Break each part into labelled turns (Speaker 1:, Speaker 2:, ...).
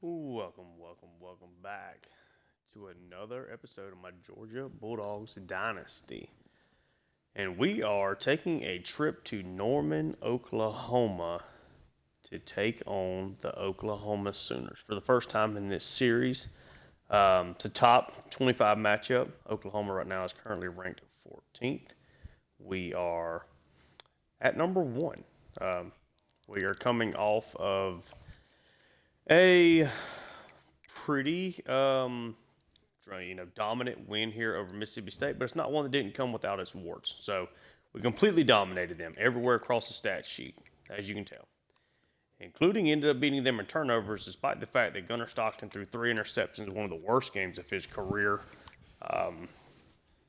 Speaker 1: Welcome back to another episode of my Georgia Bulldogs Dynasty. And we are taking a trip to Norman, Oklahoma to take on the Oklahoma Sooners for the first time in this series. It's a top 25 matchup. Oklahoma right now is currently ranked 14th. We are at number one. Um, we are coming off of a pretty dominant win here over Mississippi State, but it's not one that didn't come without its warts. So we completely dominated them everywhere across the stat sheet, as you can tell, including ended up beating them in turnovers, despite the fact that Gunnar Stockton threw 3 interceptions, one of the worst games of his career.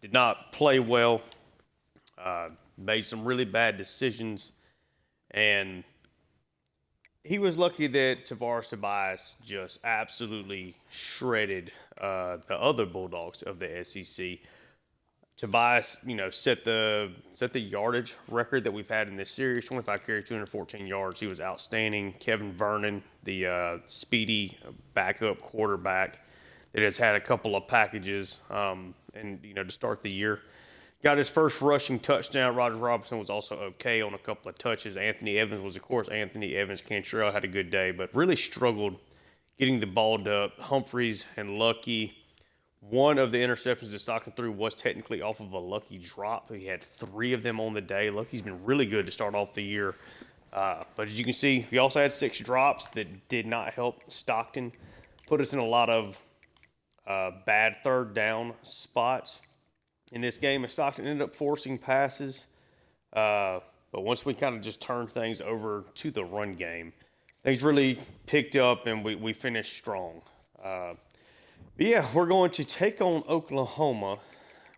Speaker 1: Did not play well, made some really bad decisions, and he was lucky that Tavares Tobias just absolutely shredded the other Bulldogs of the SEC. Tobias, set the yardage record that we've had in this series. 25 carries, 214 yards. He was outstanding. Kevin Vernon, the speedy backup quarterback that has had a couple of packages, to start the year. Got his first rushing touchdown. Roger Robinson was also okay on a couple of touches. Anthony Evans was, of course, Anthony Evans. Cantrell had a good day, but really struggled getting the ball up. Humphreys and Lucky. One of the interceptions that Stockton threw was technically off of a Lucky drop. He had 3 of them on the day. Lucky's been really good to start off the year. But as you can see, he also had 6 drops that did not help Stockton. Put us in a lot of bad third down spots in this game. And Stockton ended up forcing passes. But once we kind of just turned things over to the run game, things really picked up and we finished strong. But yeah, we're going to take on Oklahoma.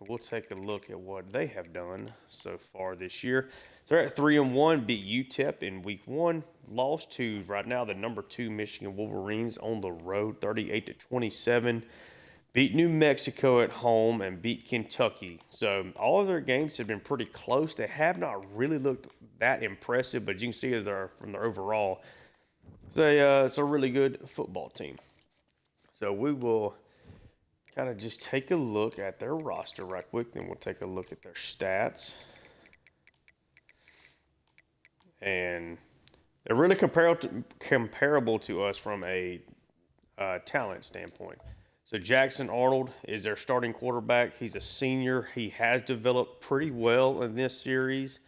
Speaker 1: We'll take a look at what they have done so far this year. They're at 3-1, beat UTEP in week 1, lost to right now the number 2 Michigan Wolverines on the road, 38-27. Beat New Mexico at home and beat Kentucky. So all of their games have been pretty close. They have not really looked that impressive, but you can see from their overall, it's a really good football team. So we will kind of just take a look at their roster right quick, then we'll take a look at their stats. And they're really comparable to us from a talent standpoint. So Jackson Arnold is their starting quarterback. He's a senior. He has developed pretty well in this series.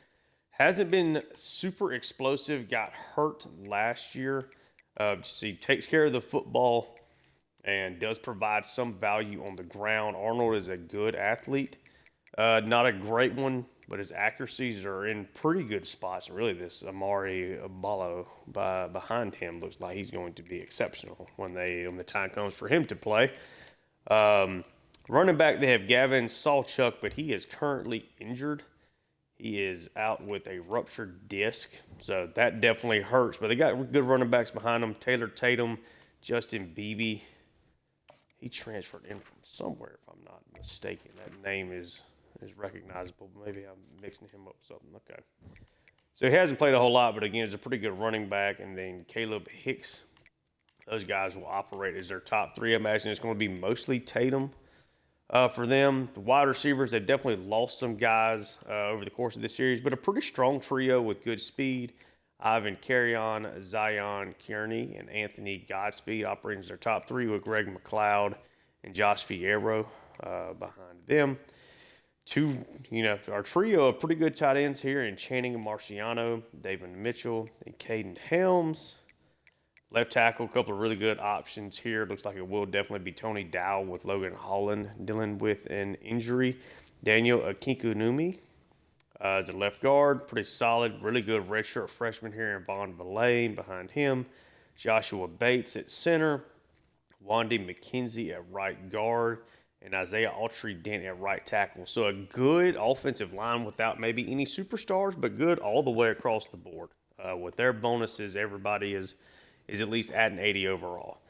Speaker 1: Hasn't been super explosive. Got hurt last year. So he takes care of the football and does provide some value on the ground. Arnold is a good athlete. Not a great one, but his accuracies are in pretty good spots. Really, this Amari Ballo behind him looks like he's going to be exceptional when the time comes for him to play. Running back, they have Gavin Sawchuk, but he is currently injured. He is out with a ruptured disc, so that definitely hurts. But they got good running backs behind them. Taylor Tatum, Justin Beebe. He transferred in from somewhere, if I'm not mistaken. That name is recognizable. Maybe I'm mixing him up with something. Okay. So he hasn't played a whole lot, but again, he's a pretty good running back. And then Caleb Hicks. Those guys will operate as their top 3. I imagine it's going to be mostly Tatum for them. The wide receivers, they've definitely lost some guys over the course of this series, but a pretty strong trio with good speed. Ivan Carrion, Zion Kearney, and Anthony Godspeed operating as their top 3 with Greg McLeod and Josh Fierro behind them. Our trio of pretty good tight ends here in Channing Marciano, David Mitchell, and Caden Helms. Left tackle, a couple of really good options here. Looks like it will definitely be Tony Dow with Logan Holland dealing with an injury. Daniel Akinkunumi as a left guard, pretty solid, really good redshirt freshman here in Vaughn Villain behind him. Joshua Bates at center. Wandy McKenzie at right guard. And Isaiah Autry-Dent at right tackle. So a good offensive line without maybe any superstars, but good all the way across the board. With their bonuses, everybody is at least at an 80 overall.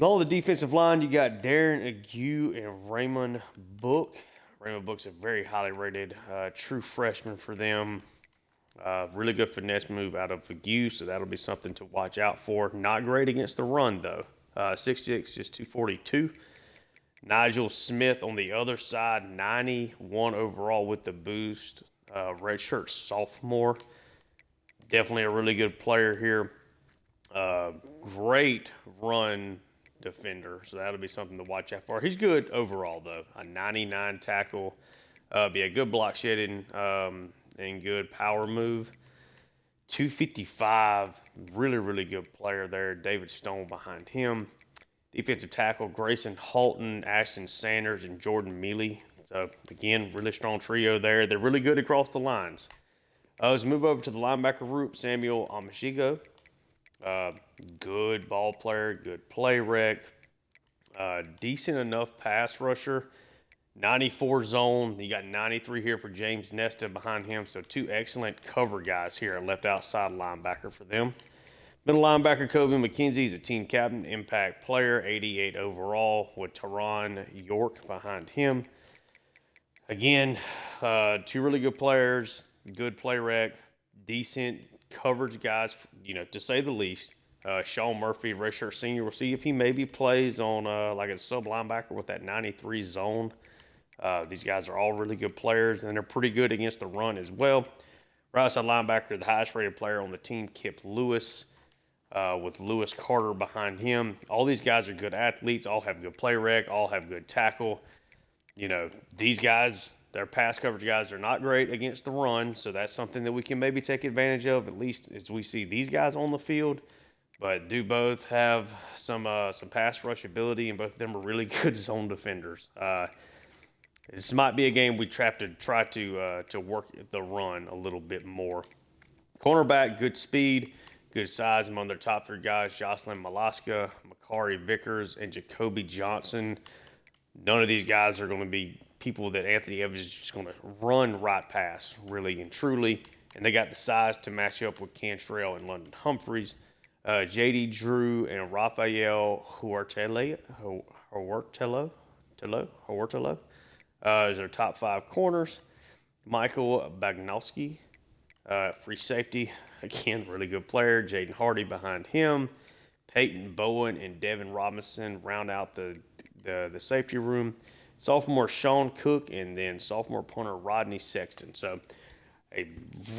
Speaker 1: On the defensive line, you got Darren Ague and Raymond Book. Raymond Book's a very highly rated true freshman for them. Really good finesse move out of Fague, so that'll be something to watch out for. Not great against the run, though. 6'6", just 242. Nigel Smith on the other side, 91 overall with the boost. Redshirt sophomore. Definitely a really good player here. Great run defender, so that'll be something to watch out for. He's good overall, though. A 99 tackle. Be a good block shedding and good power move. 255, really, really good player there. David Stone behind him. Defensive tackle, Grayson Halton, Ashton Sanders, and Jordan Mealy. So, again, really strong trio there. They're really good across the lines. Let's move over to the linebacker group. Samuel Amashigo. Good ball player, good play rec. Decent enough pass rusher. 94 zone. You got 93 here for James Nesta behind him. So, two excellent cover guys here. Left outside linebacker for them. Middle linebacker Kobe McKenzie is a team captain, impact player, 88 overall, with Teron York behind him. Again, two really good players, good play rec, decent coverage guys, to say the least. Sean Murphy, redshirt senior, we'll see if he maybe plays on like a sub linebacker with that 93 zone. These guys are all really good players, and they're pretty good against the run as well. Right side linebacker, the highest rated player on the team, Kip Lewis. With Lewis Carter behind him. All these guys are good athletes, all have good play rec, all have good tackle. These guys, their pass coverage guys, are not great against the run, so that's something that we can maybe take advantage of, at least as we see these guys on the field. But do both have some pass rush ability, and both of them are really good zone defenders. This might be a game we have to try to work the run a little bit more. Cornerback, good speed. Good size among their top three guys, Jocelyn Malaska, Makari Vickers, and Jacoby Johnson. None of these guys are going to be people that Anthony Evans is just going to run right past, really and truly. And they got the size to match up with Cantrell and London Humphreys. J.D. Drew and Rafael Huertello is their top five corners. Michael Bagnowski, free safety. Again, really good player. Jaden Hardy behind him. Peyton Bowen and Devin Robinson round out the safety room. Sophomore Sean Cook, and then sophomore punter Rodney Sexton. So a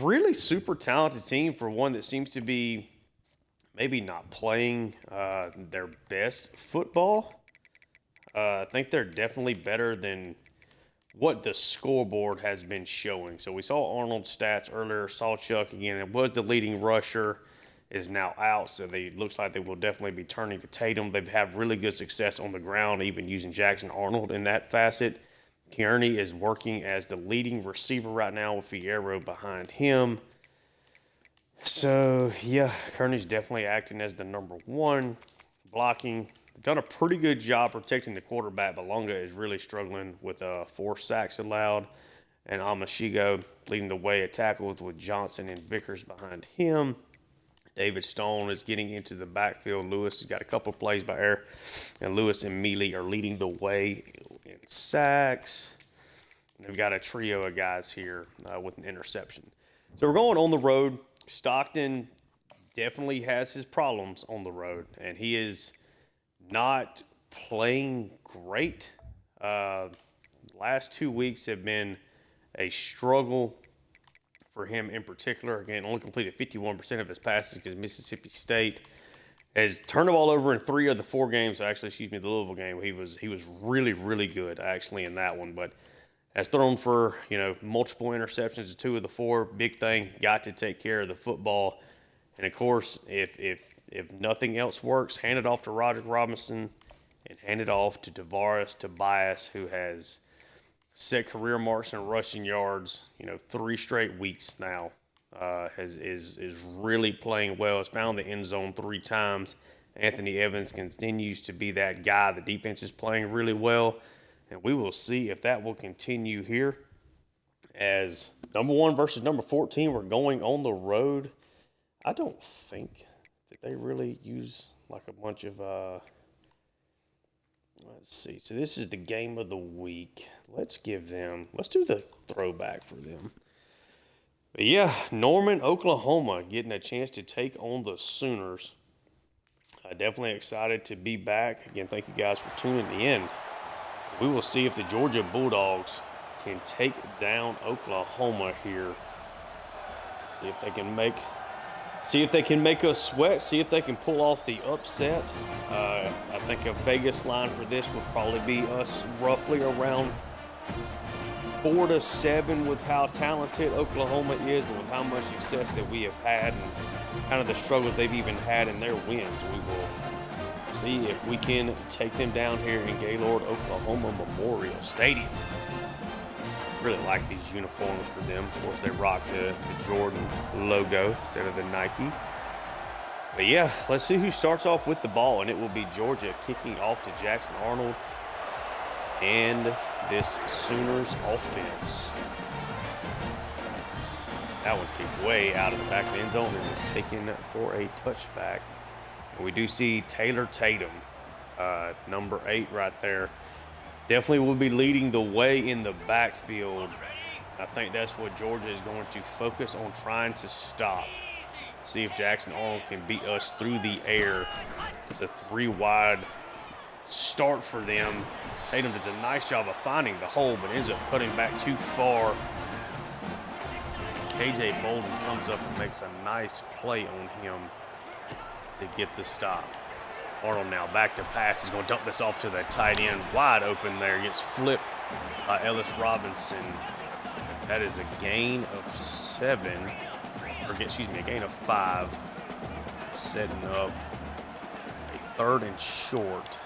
Speaker 1: really super talented team for one that seems to be maybe not playing their best football. I think they're definitely better than what the scoreboard has been showing. So we saw Arnold's stats earlier. Sawchuk, again, it was the leading rusher, is now out. So it looks like they will definitely be turning to Tatum. They've had really good success on the ground, even using Jackson Arnold in that facet. Kearney is working as the leading receiver right now with Fierro behind him. So, yeah, Kearney's definitely acting as the number one. Blocking. They've done a pretty good job protecting the quarterback, but Longa is really struggling with 4 sacks allowed. And Amashigo leading the way at tackles with Johnson and Vickers behind him. David Stone is getting into the backfield. Lewis has got a couple plays by air. And Lewis and Mealy are leading the way in sacks. And they've got a trio of guys here with an interception. So we're going on the road. Stockton definitely has his problems on the road, and he is not playing great. Last 2 weeks have been a struggle for him in particular. Again, only completed 51% of his passes because Mississippi State has turned the ball over in 3 of the 4 games. Actually, the Louisville game, he was really, really good actually in that one, but has thrown for multiple interceptions in 2 of the 4. Big thing, got to take care of the football. And of course, if nothing else works, hand it off to Roderick Robinson and hand it off to Tavares Tobias, who has set career marks in rushing yards, 3 straight weeks now. Is really playing well. Has found the end zone 3 times. Anthony Evans continues to be that guy. The defense is playing really well. And we will see if that will continue here. As number 1 versus number 14, we're going on the road. I don't think that they really use like a bunch of, let's see. So this is the game of the week. Let's do the throwback for them. But yeah, Norman, Oklahoma getting a chance to take on the Sooners. Definitely excited to be back. Again, thank you guys for tuning in. We will see if the Georgia Bulldogs can take down Oklahoma here. See if they can make us sweat. See if they can pull off the upset. I think a Vegas line for this would probably be us roughly around 4 to 7 with how talented Oklahoma is, but with how much success that we have had and kind of the struggles they've even had in their wins. We will see if we can take them down here in Gaylord, Oklahoma Memorial Stadium. Really like these uniforms for them. Of course, they rock the Jordan logo instead of the Nike. But yeah, let's see who starts off with the ball, and it will be Georgia kicking off to Jackson Arnold and this Sooners offense. That one kicked way out of the back of the end zone and was taken for a touchback. And we do see Taylor Tatum, number 8 right there. Definitely will be leading the way in the backfield. I think that's what Georgia is going to focus on trying to stop. See if Jackson Arnold can beat us through the air. It's a 3 wide start for them. Tatum does a nice job of finding the hole, but ends up cutting back too far. KJ Bolden comes up and makes a nice play on him to get the stop. Arnold now back to pass. He's going to dump this off to the tight end. Wide open there. Gets flipped by Ellis Robinson. That is a gain of 7. Or excuse me, a gain of 5. Setting up a 3rd and short.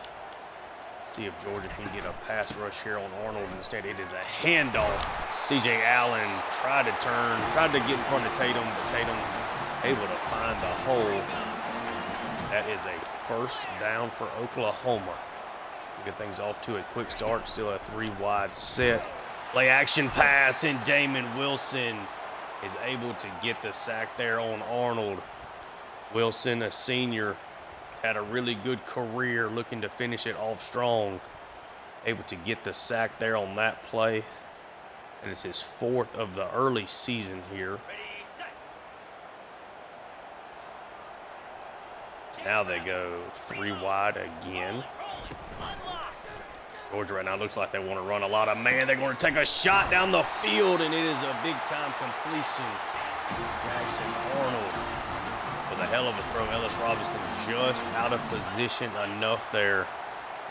Speaker 1: See if Georgia can get a pass rush here on Arnold. Instead, it is a handoff. C.J. Allen tried to get in front of Tatum, but Tatum able to find the hole. That is a 1st down for Oklahoma. We get things off to a quick start. Still a 3 wide set. Play action pass, and Damon Wilson is able to get the sack there on Arnold. Wilson, a senior, had a really good career, looking to finish it off strong. Able to get the sack there on that play. And it's his 4th of the early season here. Now they go 3 wide again. Georgia right now looks like they want to run a lot of man. They're going to take a shot down the field, and it is a big-time completion. Jackson Arnold with a hell of a throw. Ellis Robinson just out of position enough there.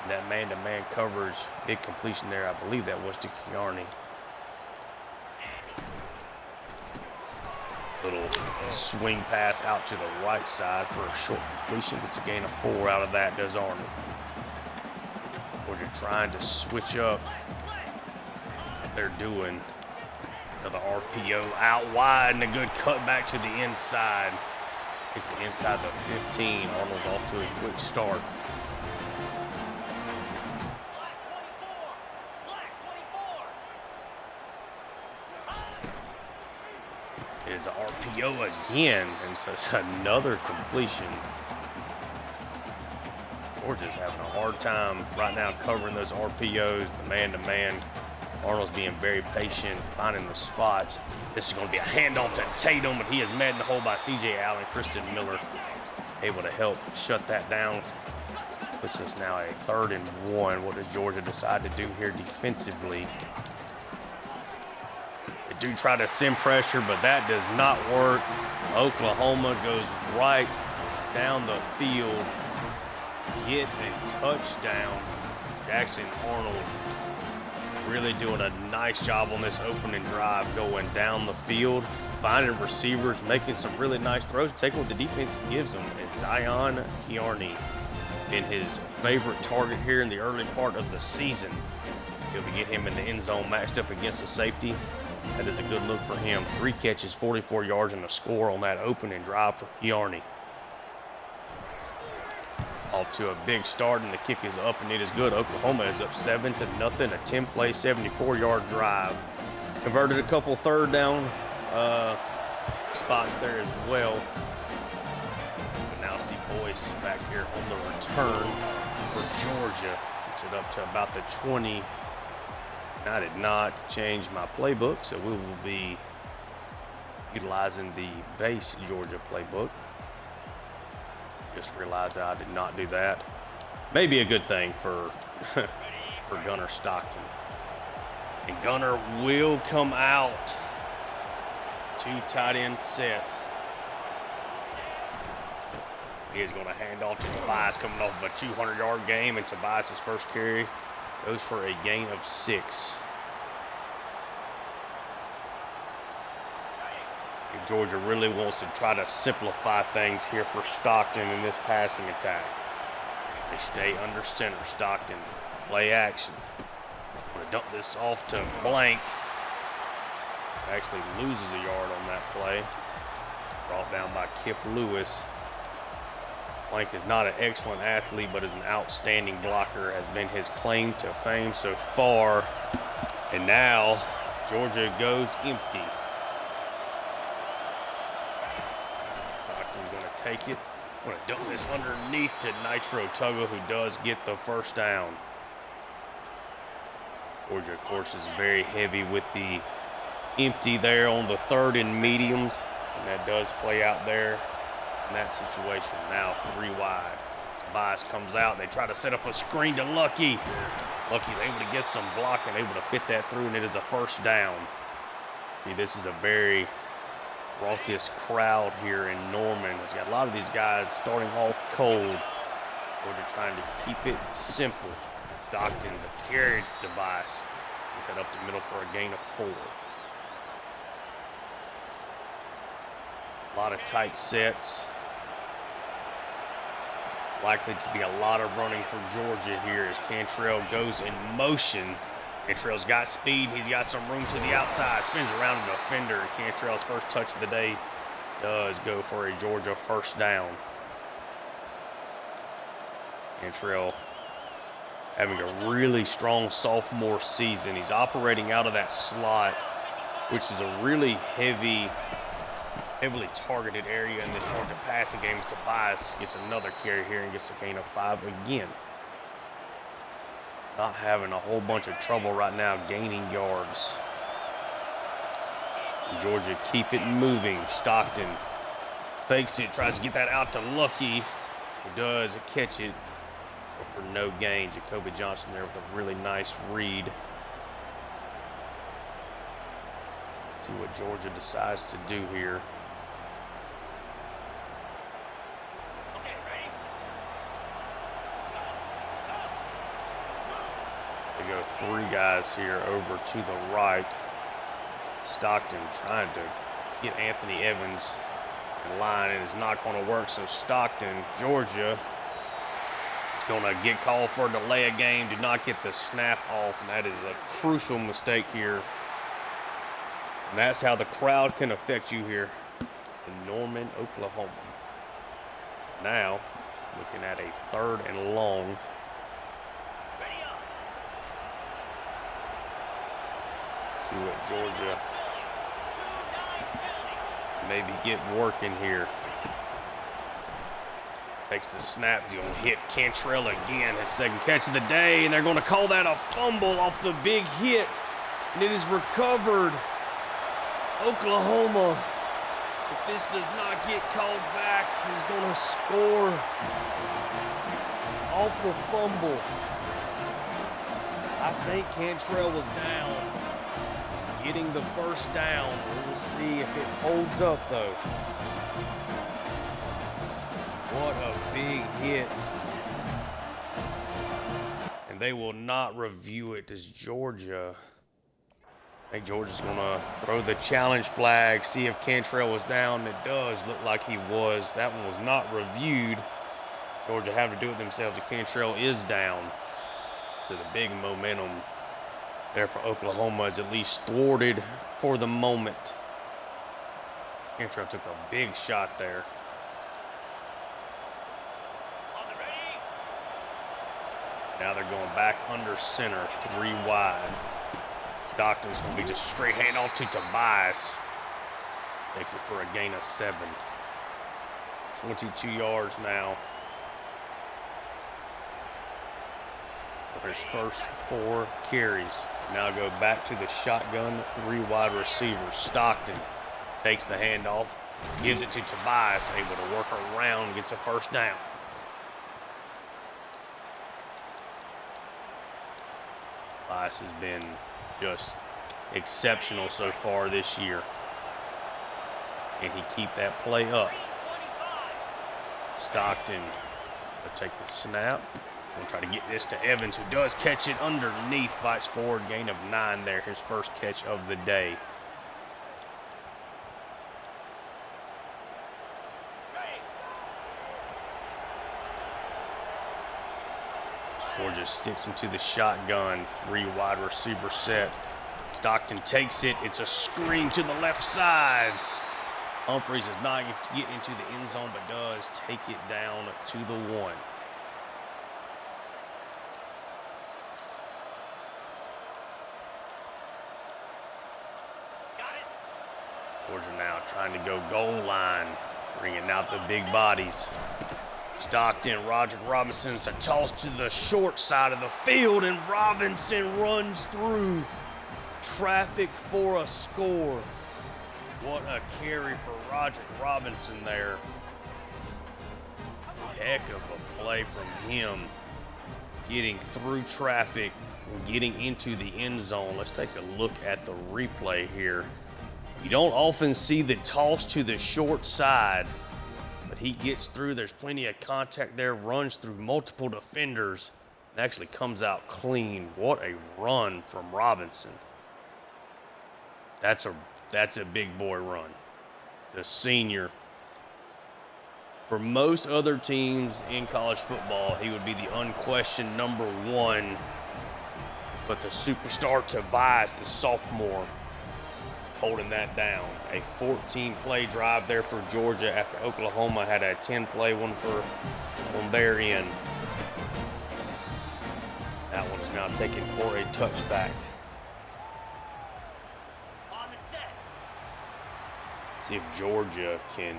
Speaker 1: That man-to-man coverage, big completion there. I believe that was to Kearney. Little swing pass out to the right side for a short completion. It's a gain of 4 out of that, does Arnold. Georgia trying to switch up what they're doing. Another RPO out wide and a good cut back to the inside. It's the inside the 15. Arnold's off to a quick start. It is an RPO again, and so it's another completion. Georgia's having a hard time right now covering those RPOs, the man-to-man. Arnold's being very patient, finding the spots. This is going to be a handoff to Tatum, but he is met in the hole by C.J. Allen. Kristen Miller able to help shut that down. This is now a 3rd and 1. What does Georgia decide to do here defensively? They do try to send pressure, but that does not work. Oklahoma goes right down the field. Get a touchdown. Jackson Arnold really doing a nice job on this opening drive, going down the field, finding receivers, making some really nice throws, taking what the defense gives them. Is Zion Kearney in his favorite target here in the early part of the season. He'll be getting him in the end zone matched up against the safety. That is a good look for him. 3 catches, 44 yards, and a score on that opening drive for Kearney. Off to a big start, and the kick is up, and it is good. Oklahoma is up 7-0. A 10-play, 74-yard drive. Converted a couple 3rd down spots there as well. But now see Boyce back here on the return for Georgia. Gets it up to about the 20. And I did not change my playbook, so we will be utilizing the base Georgia playbook. Just realized that I did not do that. Maybe a good thing for for Gunner Stockton. And Gunner will come out. 2 tight end set. He is going to hand off to Tobias, coming off of a 200-yard game, and Tobias' first carry goes for a gain of 6. And Georgia really wants to try to simplify things here for Stockton in this passing attack. They stay under center. Stockton, play action. Going to dump this off to Blank. Actually loses a yard on that play. Brought down by Kip Lewis. Blank is not an excellent athlete, but is an outstanding blocker, has been his claim to fame so far. And now Georgia goes empty. Stockton's going to take it. Going to dump this underneath to Nitro Tuggle, who does get the first down. Georgia, of course, is very heavy with the empty there on the 3rd and mediums, and that does play out there in that situation. Now 3 wide. Tobias comes out. They try to set up a screen to Lucky. Lucky's able to get some blocking, able to fit that through, and it is a first down. See, this is a very raucous crowd here in Norman. It's got a lot of these guys starting off cold. Georgia trying to keep it simple. Stockton's a carry to Tobias. He's head up the middle for a gain of 4. A lot of tight sets. Likely to be a lot of running for Georgia here as Cantrell goes in motion. Cantrell's got speed. He's got some room to the outside. Spins around the defender. Cantrell's first touch of the day does go for a Georgia first down. Cantrell having a really strong sophomore season. He's operating out of that slot, which is a really heavily targeted area in the Georgia passing game. Tobias gets another carry here and gets a gain of 5 again. Not having a whole bunch of trouble right now gaining yards. Georgia keep it moving. Stockton fakes it, tries to get that out to Lucky. He does catch it, but for no gain. Jacoby Johnson there with a really nice read. See what Georgia decides to do here. They go 3 guys here over to the right. Stockton trying to get Anthony Evans in line, and it's not going to work. So Stockton, Georgia, is going to get called for a delay of game. Did not get the snap off, and that is a crucial mistake here. And that's how the crowd can affect you here in Norman, Oklahoma. Now, looking at a 3rd and long. See what Georgia maybe get working here. Takes the snap. He's going to hit Cantrell again, his 2nd catch of the day, and they're going to call that a fumble off the big hit. And it is recovered. Oklahoma, if this does not get called back, is going to score off the fumble. I think Cantrell was down, getting the first down. We'll see if it holds up, though. What a big hit. And they will not review it as Georgia. I think Georgia's going to throw the challenge flag, see if Cantrell was down. It does look like he was. That one was not reviewed. Georgia having to do it themselves. The Cantrell is down. So the big momentum there for Oklahoma is at least thwarted for the moment. Cantrell took a big shot there. Now they're going back under center, 3 wide. Stockton's going to be just straight hand off to Tobias. Takes it for a gain of 7. 22 yards now. For his first 4 carries. Now go back to the shotgun 3 wide receivers. Stockton Takes the handoff, gives it to Tobias, able to work around, gets a first down. Tobias has been just exceptional so far this year. Can he keep that play up? Stockton will take the snap. We'll try to get this to Evans, who does catch it underneath, fights forward, gain of 9 there, his first catch of the day. Georgia sticks into the shotgun, 3 wide receiver set. Stockton takes it, it's a screen to the left side. Humphreys does not get into the end zone, but does take it down to the 1. Georgia now trying to go goal line, bringing out the big bodies. Stockton, Roderick Robinson's a toss to the short side of the field, and Robinson runs through traffic for a score. What a carry for Roderick Robinson there. Heck of a play from him, getting through traffic and getting into the end zone. Let's take a look at the replay here. You don't often see the toss to the short side, but he gets through. There's plenty of contact there, runs through multiple defenders, and actually comes out clean. What a run from Robinson. That's a big boy run. The senior. For most other teams in college football, he would be the unquestioned number 1. But the superstar Tobias, the sophomore, holding that down. A 14-play drive there for Georgia after Oklahoma had a 10-play one on their end. That one is now taken for a touchback. See if Georgia can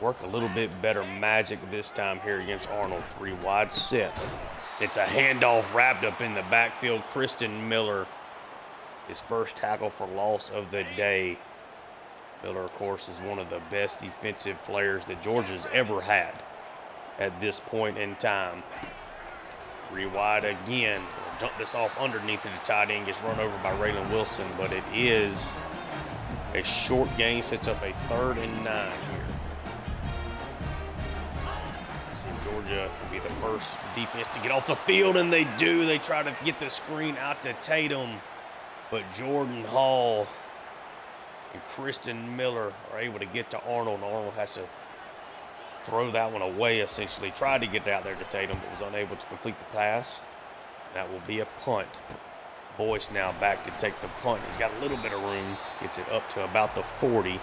Speaker 1: work a little bit better magic this time here against Arnold. 3 wide set. It's a handoff wrapped up in the backfield. Kristen Miller, his first tackle for loss of the day. Miller, of course, is one of the best defensive players that Georgia's ever had at this point in time. 3 wide again. We'll dump this off underneath to the tight end. Gets run over by Raylan Wilson, but it is a short gain. Sets up a 3rd and 9 here. See if Georgia will be the first defense to get off the field, and they do. They try to get the screen out to Tatum, but Jordan Hall and Kristen Miller are able to get to Arnold. Arnold has to throw that one away, essentially. Tried to get out there to Tatum, but was unable to complete the pass. That will be a punt. Boyce now back to take the punt. He's got a little bit of room. Gets it up to about the 40.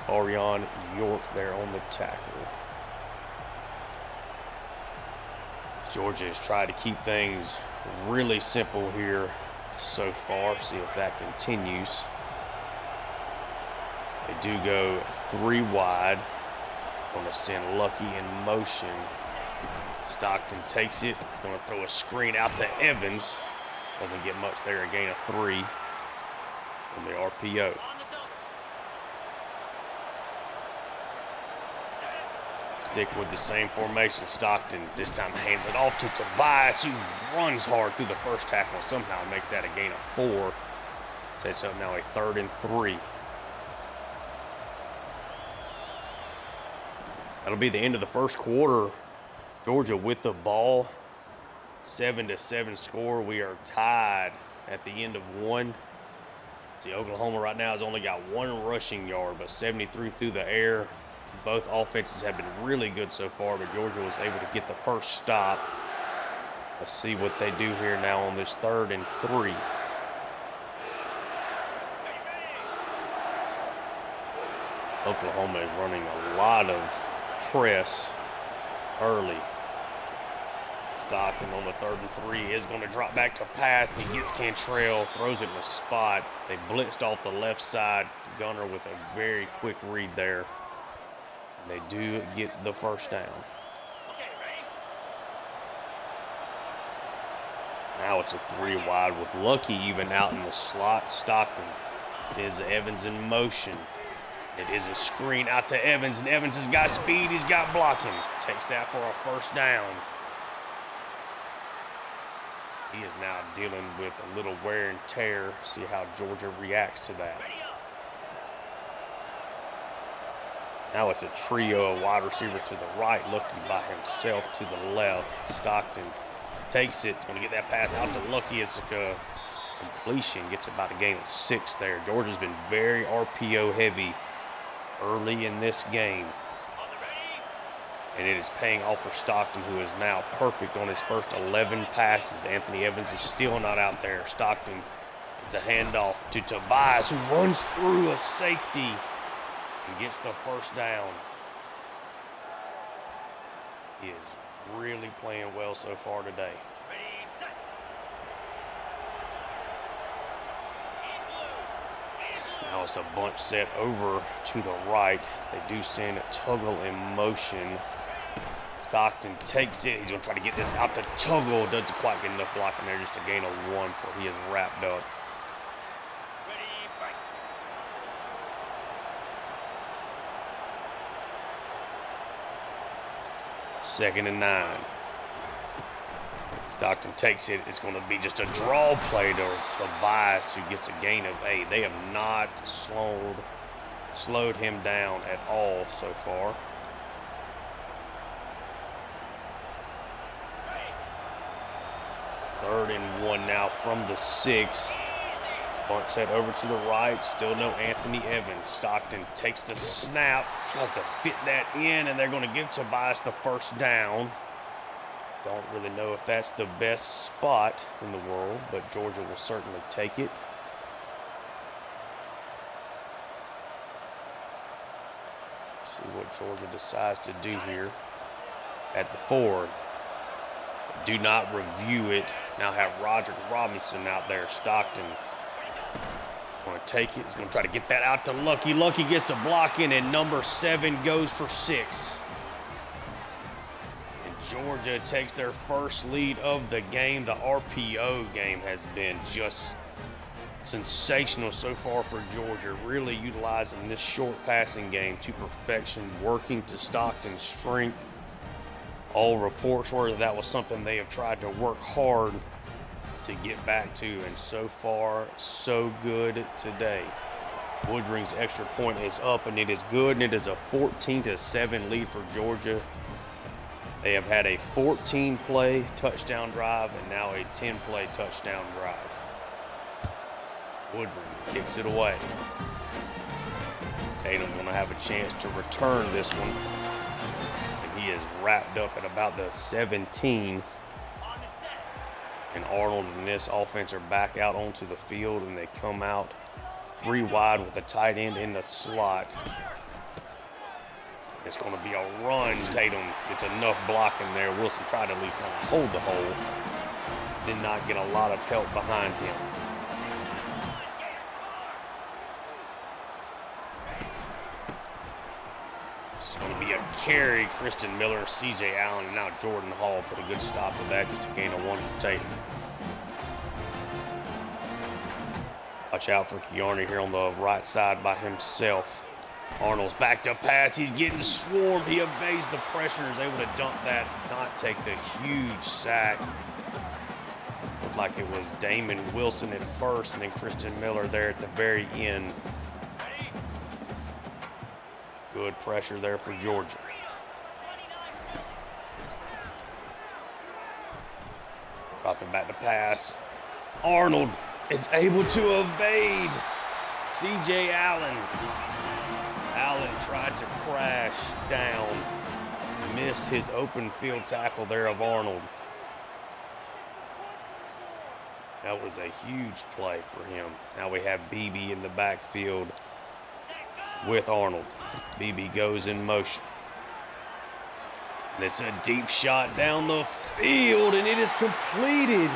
Speaker 1: Arion York there on the tackle. Georgia has tried to keep things really simple here so far. See if that continues. They do go 3 wide. Going to send Lucky in motion. Stockton takes it. Going to throw a screen out to Evans. Doesn't get much there. A gain of 3 on the RPO. Stick with the same formation. Stockton this time hands it off to Tobias, who runs hard through the first tackle and somehow makes that a gain of 4. Sets up now a 3rd and 3. That'll be the end of the first quarter. Georgia with the ball. 7-7 score. We are tied at the end of 1. See, Oklahoma right now has only got 1 rushing yard, but 73 through the air. Both offenses have been really good so far, but Georgia was able to get the first stop. Let's see what they do here now on this 3rd and 3. Oklahoma is running a lot of press early. Stockton on the 3rd and 3 is going to drop back to pass. He gets Cantrell, throws it in the spot. They blitzed off the left side. Gunner with a very quick read there. They do get the first down. Now it's a 3 wide with Lucky even out in the slot. Stockton sends Evans in motion. It is a screen out to Evans, and Evans has got speed. He's got blocking. Takes that for a first down. He is now dealing with a little wear and tear. See how Georgia reacts to that. Now it's a trio of wide receivers to the right, Lucky by himself to the left. Stockton takes it, going to get that pass out to Lucky. It's a completion, gets about a gain of 6 there. Georgia's been very RPO heavy early in this game. And it is paying off for Stockton, who is now perfect on his first 11 passes. Anthony Evans is still not out there. Stockton, it's a handoff to Tobias, who runs through a safety and gets the first down. He is really playing well so far today. Now it's a bunch set over to the right. They do send Tuggle in motion. Stockton takes it. He's going to try to get this out to Tuggle. Doesn't quite get enough blocking there. Just a gain of 1 before he is wrapped up. Second and 9. Stockton takes it. It's going to be just a draw play to Tobias, who gets a gain of 8. They have not slowed him down at all so far. Third and 1 now from the 6. Bunch set over to the right. Still no Anthony Evans. Stockton takes the snap, tries to fit that in, and they're going to give Tobias the first down. Don't really know if that's the best spot in the world, but Georgia will certainly take it. Let's see what Georgia decides to do here at the 4. Do not review it. Now have Roderick Robinson out there. Stockton going to take it. He's going to try to get that out to Lucky. Lucky gets the block in, and number 7 goes for 6. And Georgia takes their first lead of the game. The RPO game has been just sensational so far for Georgia. Really utilizing this short passing game to perfection, working to Stockton's strength. All reports were that was something they have tried to work hard to get back to, and so far, so good today. Woodring's extra point is up, and it is good, and it is a 14-7 lead for Georgia. They have had a 14-play touchdown drive and now a 10-play touchdown drive. Woodring kicks it away. Tatum's going to have a chance to return this one. He is wrapped up at about the 17. And Arnold and this offense are back out onto the field, and they come out 3 wide with a tight end in the slot. It's going to be a run. Tatum gets enough blocking there. Wilson tried to at least kind of hold the hole. Did not get a lot of help behind him. It's going to be a carry. Kristen Miller, C.J. Allen, and now Jordan Hall put a good stop to that. Just a gain of 1 for Tatum. Watch out for Kearney here on the right side by himself. Arnold's back to pass. He's getting swarmed. He evades the pressure. Is able to dump that, not take the huge sack. Looked like it was Damon Wilson at first, and then Kristen Miller there at the very end. Good pressure there for Georgia. Dropping back to pass. Arnold is able to evade C.J. Allen. Allen tried to crash down. Missed his open field tackle there of Arnold. That was a huge play for him. Now we have BB in the backfield with Arnold. BB goes in motion. And it's a deep shot down the field, and it is completed.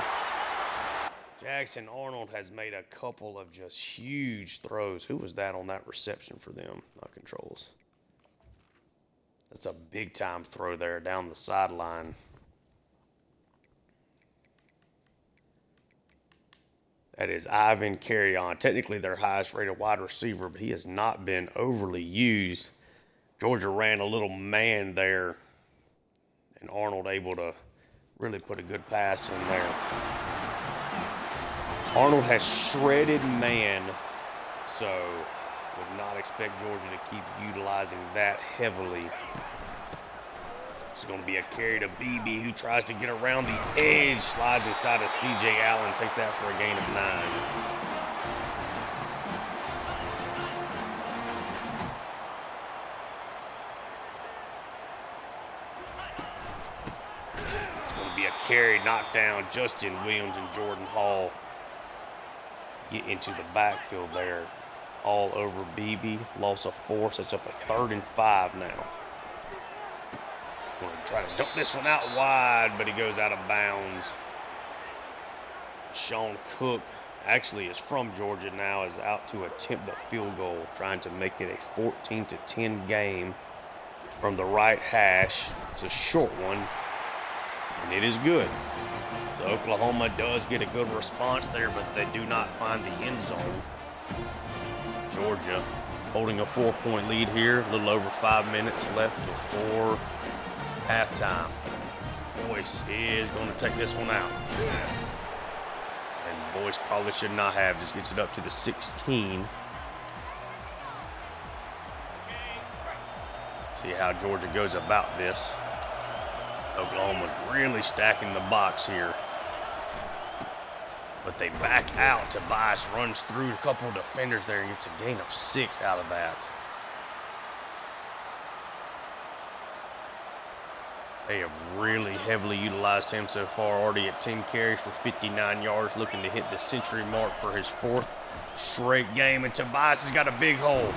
Speaker 1: Jackson Arnold has made a couple of just huge throws. Who was that on that reception for them? Not Controls. That's a big-time throw there down the sideline. That is Ivan Carry-On, technically their highest rated wide receiver, but he has not been overly used. Georgia ran a little man there, and Arnold able to really put a good pass in there. Arnold has shredded man, so would not expect Georgia to keep utilizing that heavily. This is going to be a carry to BB, who tries to get around the edge, slides inside of CJ Allen, takes that for a gain of 9. It's going to be a carry, knocked down. Justin Williams and Jordan Hall get into the backfield there. All over BB, loss of 4, sets up a 3rd and 5 now. Going to try to dump this one out wide, but he goes out of bounds. Sean Cook actually is from Georgia now, is out to attempt the field goal, trying to make it a 14-10 game from the right hash. It's a short one, and it is good. So Oklahoma does get a good response there, but they do not find the end zone. Georgia holding a 4-point lead here, a little over 5 minutes left before halftime. Boyce is going to take this one out. And Boyce probably should not have, just gets it up to the 16. See how Georgia goes about this. Oklahoma's really stacking the box here. But they back out. Tobias runs through a couple of defenders there and gets a gain of 6 out of that. They have really heavily utilized him so far, already at 10 carries for 59 yards, looking to hit the century mark for his 4th straight game. And Tobias has got a big hole.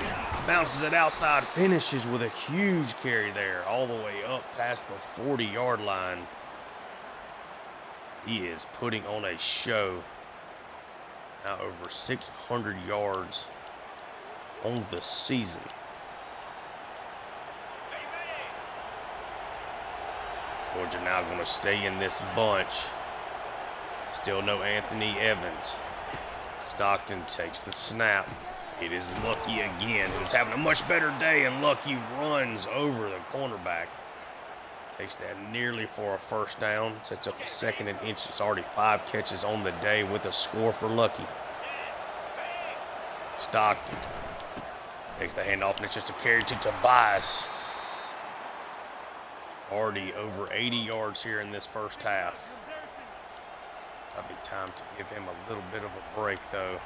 Speaker 1: Bounces it outside, finishes with a huge carry there, all the way up past the 40-yard line. He is putting on a show. Now over 600 yards on the season. Georgia now going to stay in this bunch. Still no Anthony Evans. Stockton takes the snap. It is Lucky again, who's having a much better day, and Lucky runs over the cornerback. Takes that nearly for a 1st down. Sets up a 2nd and inch. It's already 5 catches on the day with a score for Lucky. Stockton takes the handoff, and it's just a carry to Tobias. Already over 80 yards here in this 1st half. That'll be time to give him a little bit of a break, though.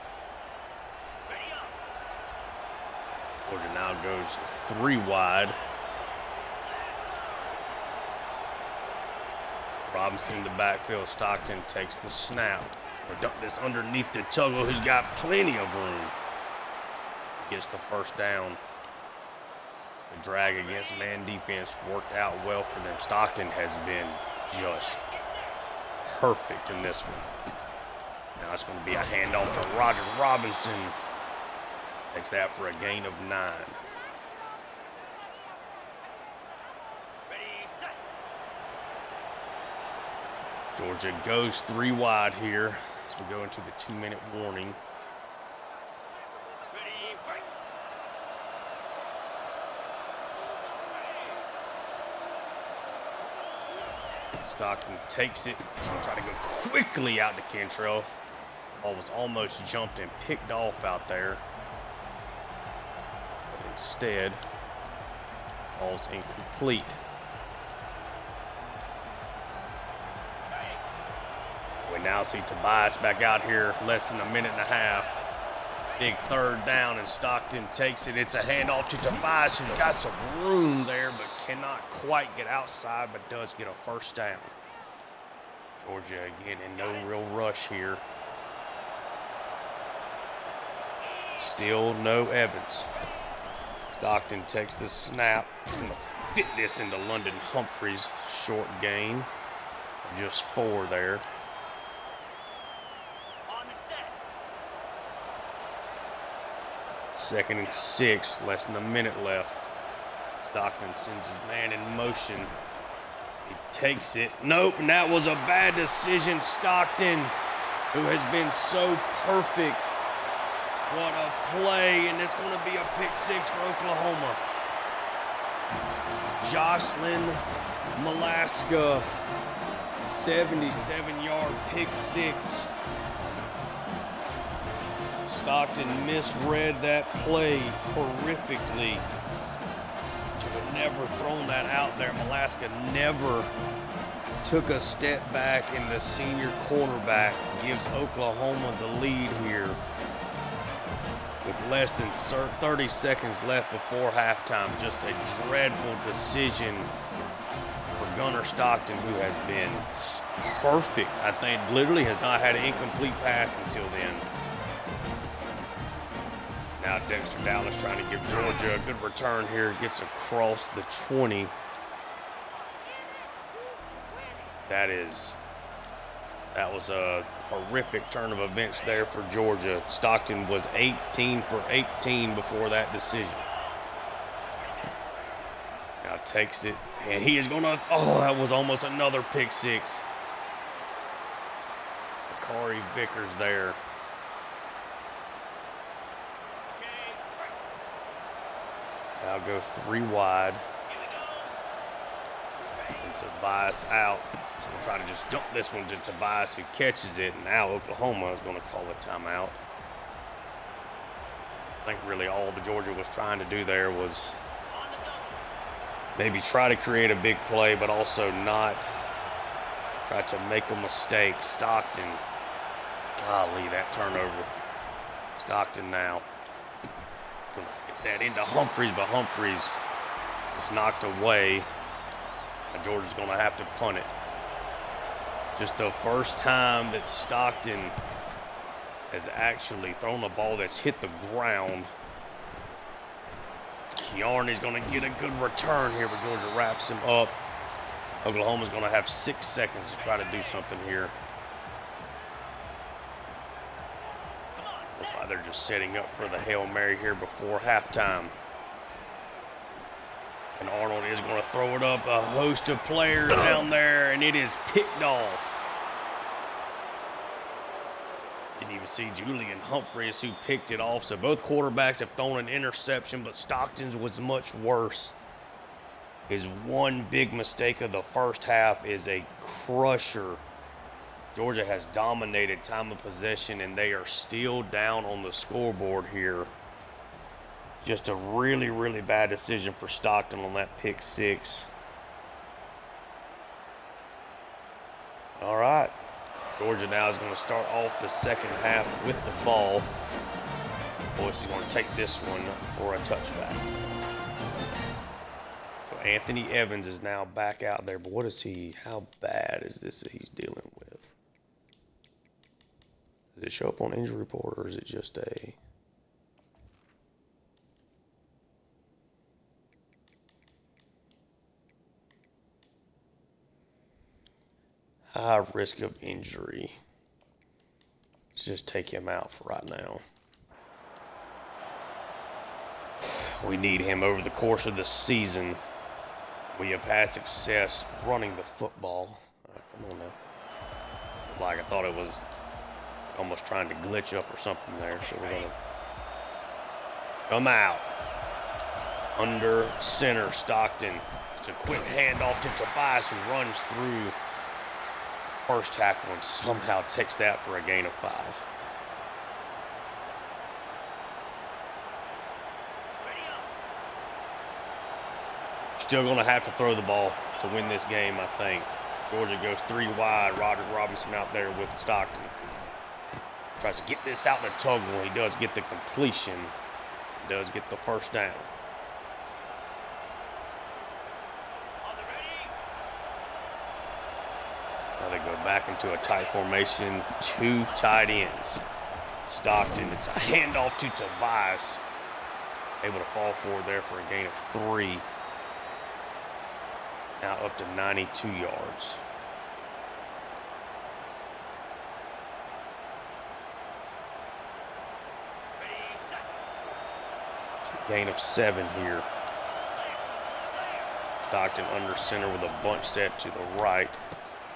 Speaker 1: Georgia now goes 3 wide. Robinson in the backfield. Stockton takes the snap. We'll dump this underneath to Tuggle, who's got plenty of room. Gets the 1st down. The drag against man defense worked out well for them. Stockton has been just perfect in this one. Now it's going to be a handoff to Roger Robinson. Takes that for a gain of 9. Georgia goes 3 wide here as we go into the 2-minute warning. Stockton takes it. He'll try to go quickly out to Cantrell. Ball was almost jumped and picked off out there. But instead, ball's incomplete. We now see Tobias back out here less than a minute and a half. Big 3rd down, and Stockton takes it. It's a handoff to Tobias, who's got some room there, but cannot quite get outside, but does get a 1st down. Georgia again in no real rush here. Still no Evans. Stockton takes the snap. He's going to fit this into London Humphreys. Short gain. Just 4 there. Second and 6, less than a minute left. Stockton sends his man in motion. He takes it. Nope, and that was a bad decision. Stockton who has been so perfect. What a play, and it's going to be a pick six for Oklahoma. Jocelyn Malaska, 77-yard pick six. Stockton misread that play horrifically. Should have never thrown that out there. Malaska never took a step back, and the senior cornerback gives Oklahoma the lead here with less than 30 seconds left before halftime. Just a dreadful decision for Gunnar Stockton, who has been perfect. I think literally has not had an incomplete pass until then. Now Dexter Dallas trying to give Georgia a good return here. Gets across the 20. That was a horrific turn of events there for Georgia. Stockton was 18 for 18 before that decision. Now takes it, and he is going to, oh, that was almost another pick six. Bakari Vickers there. Now go three wide. And Tobias out. So we'll try to just dump this one to Tobias, who catches it. And now Oklahoma is going to call the timeout. I think really all the Georgia was trying to do there was maybe try to create a big play, but also not try to make a mistake. Stockton, golly, that turnover. Stockton now going to fit that into Humphreys, but Humphreys is knocked away. And Georgia's going to have to punt it. Just the first time that Stockton has actually thrown a ball that's hit the ground. Kearney's going to get a good return here, but Georgia wraps him up. Oklahoma's going to have 6 seconds to try to do something here. Looks like they're just setting up for the Hail Mary here before halftime. And Arnold is going to throw it up. A host of players down there, and it is picked off. Didn't even see Julian Humphreys who picked it off. So both quarterbacks have thrown an interception, but Stockton's was much worse. His one big mistake of the first half is a crusher. Georgia has dominated time of possession, and they are still down on the scoreboard here. Just a really, really bad decision for Stockton on that pick six. All right. Georgia now is going to start off the second half with the ball. Boyce is going to take this one for a touchback. So Anthony Evans is now back out there. But what is he? How bad is this that he's dealing with? Does it show up on injury report, or is it just a... high risk of injury? Let's just take him out for right now. We need him over the course of the season. We have had success running the football. Come on now. Like I thought it was almost trying to glitch up or something there. So we're going to come out. Under center, Stockton. It's a quick handoff to Tobias, who runs through first tackle and somehow takes that for a gain of 5. Still going to have to throw the ball to win this game, I think. Georgia goes 3 wide. Roderick Robinson out there with Stockton. Tries to get this out in the tuggle. He does get the completion. Does get the first down. Now they go back into a tight formation. 2 tight ends. Stockton, it's a handoff to Tobias. Able to fall forward there for a gain of 3. Now up to 92 yards. It's a gain of 7 here. Stockton under center with a bunch set to the right.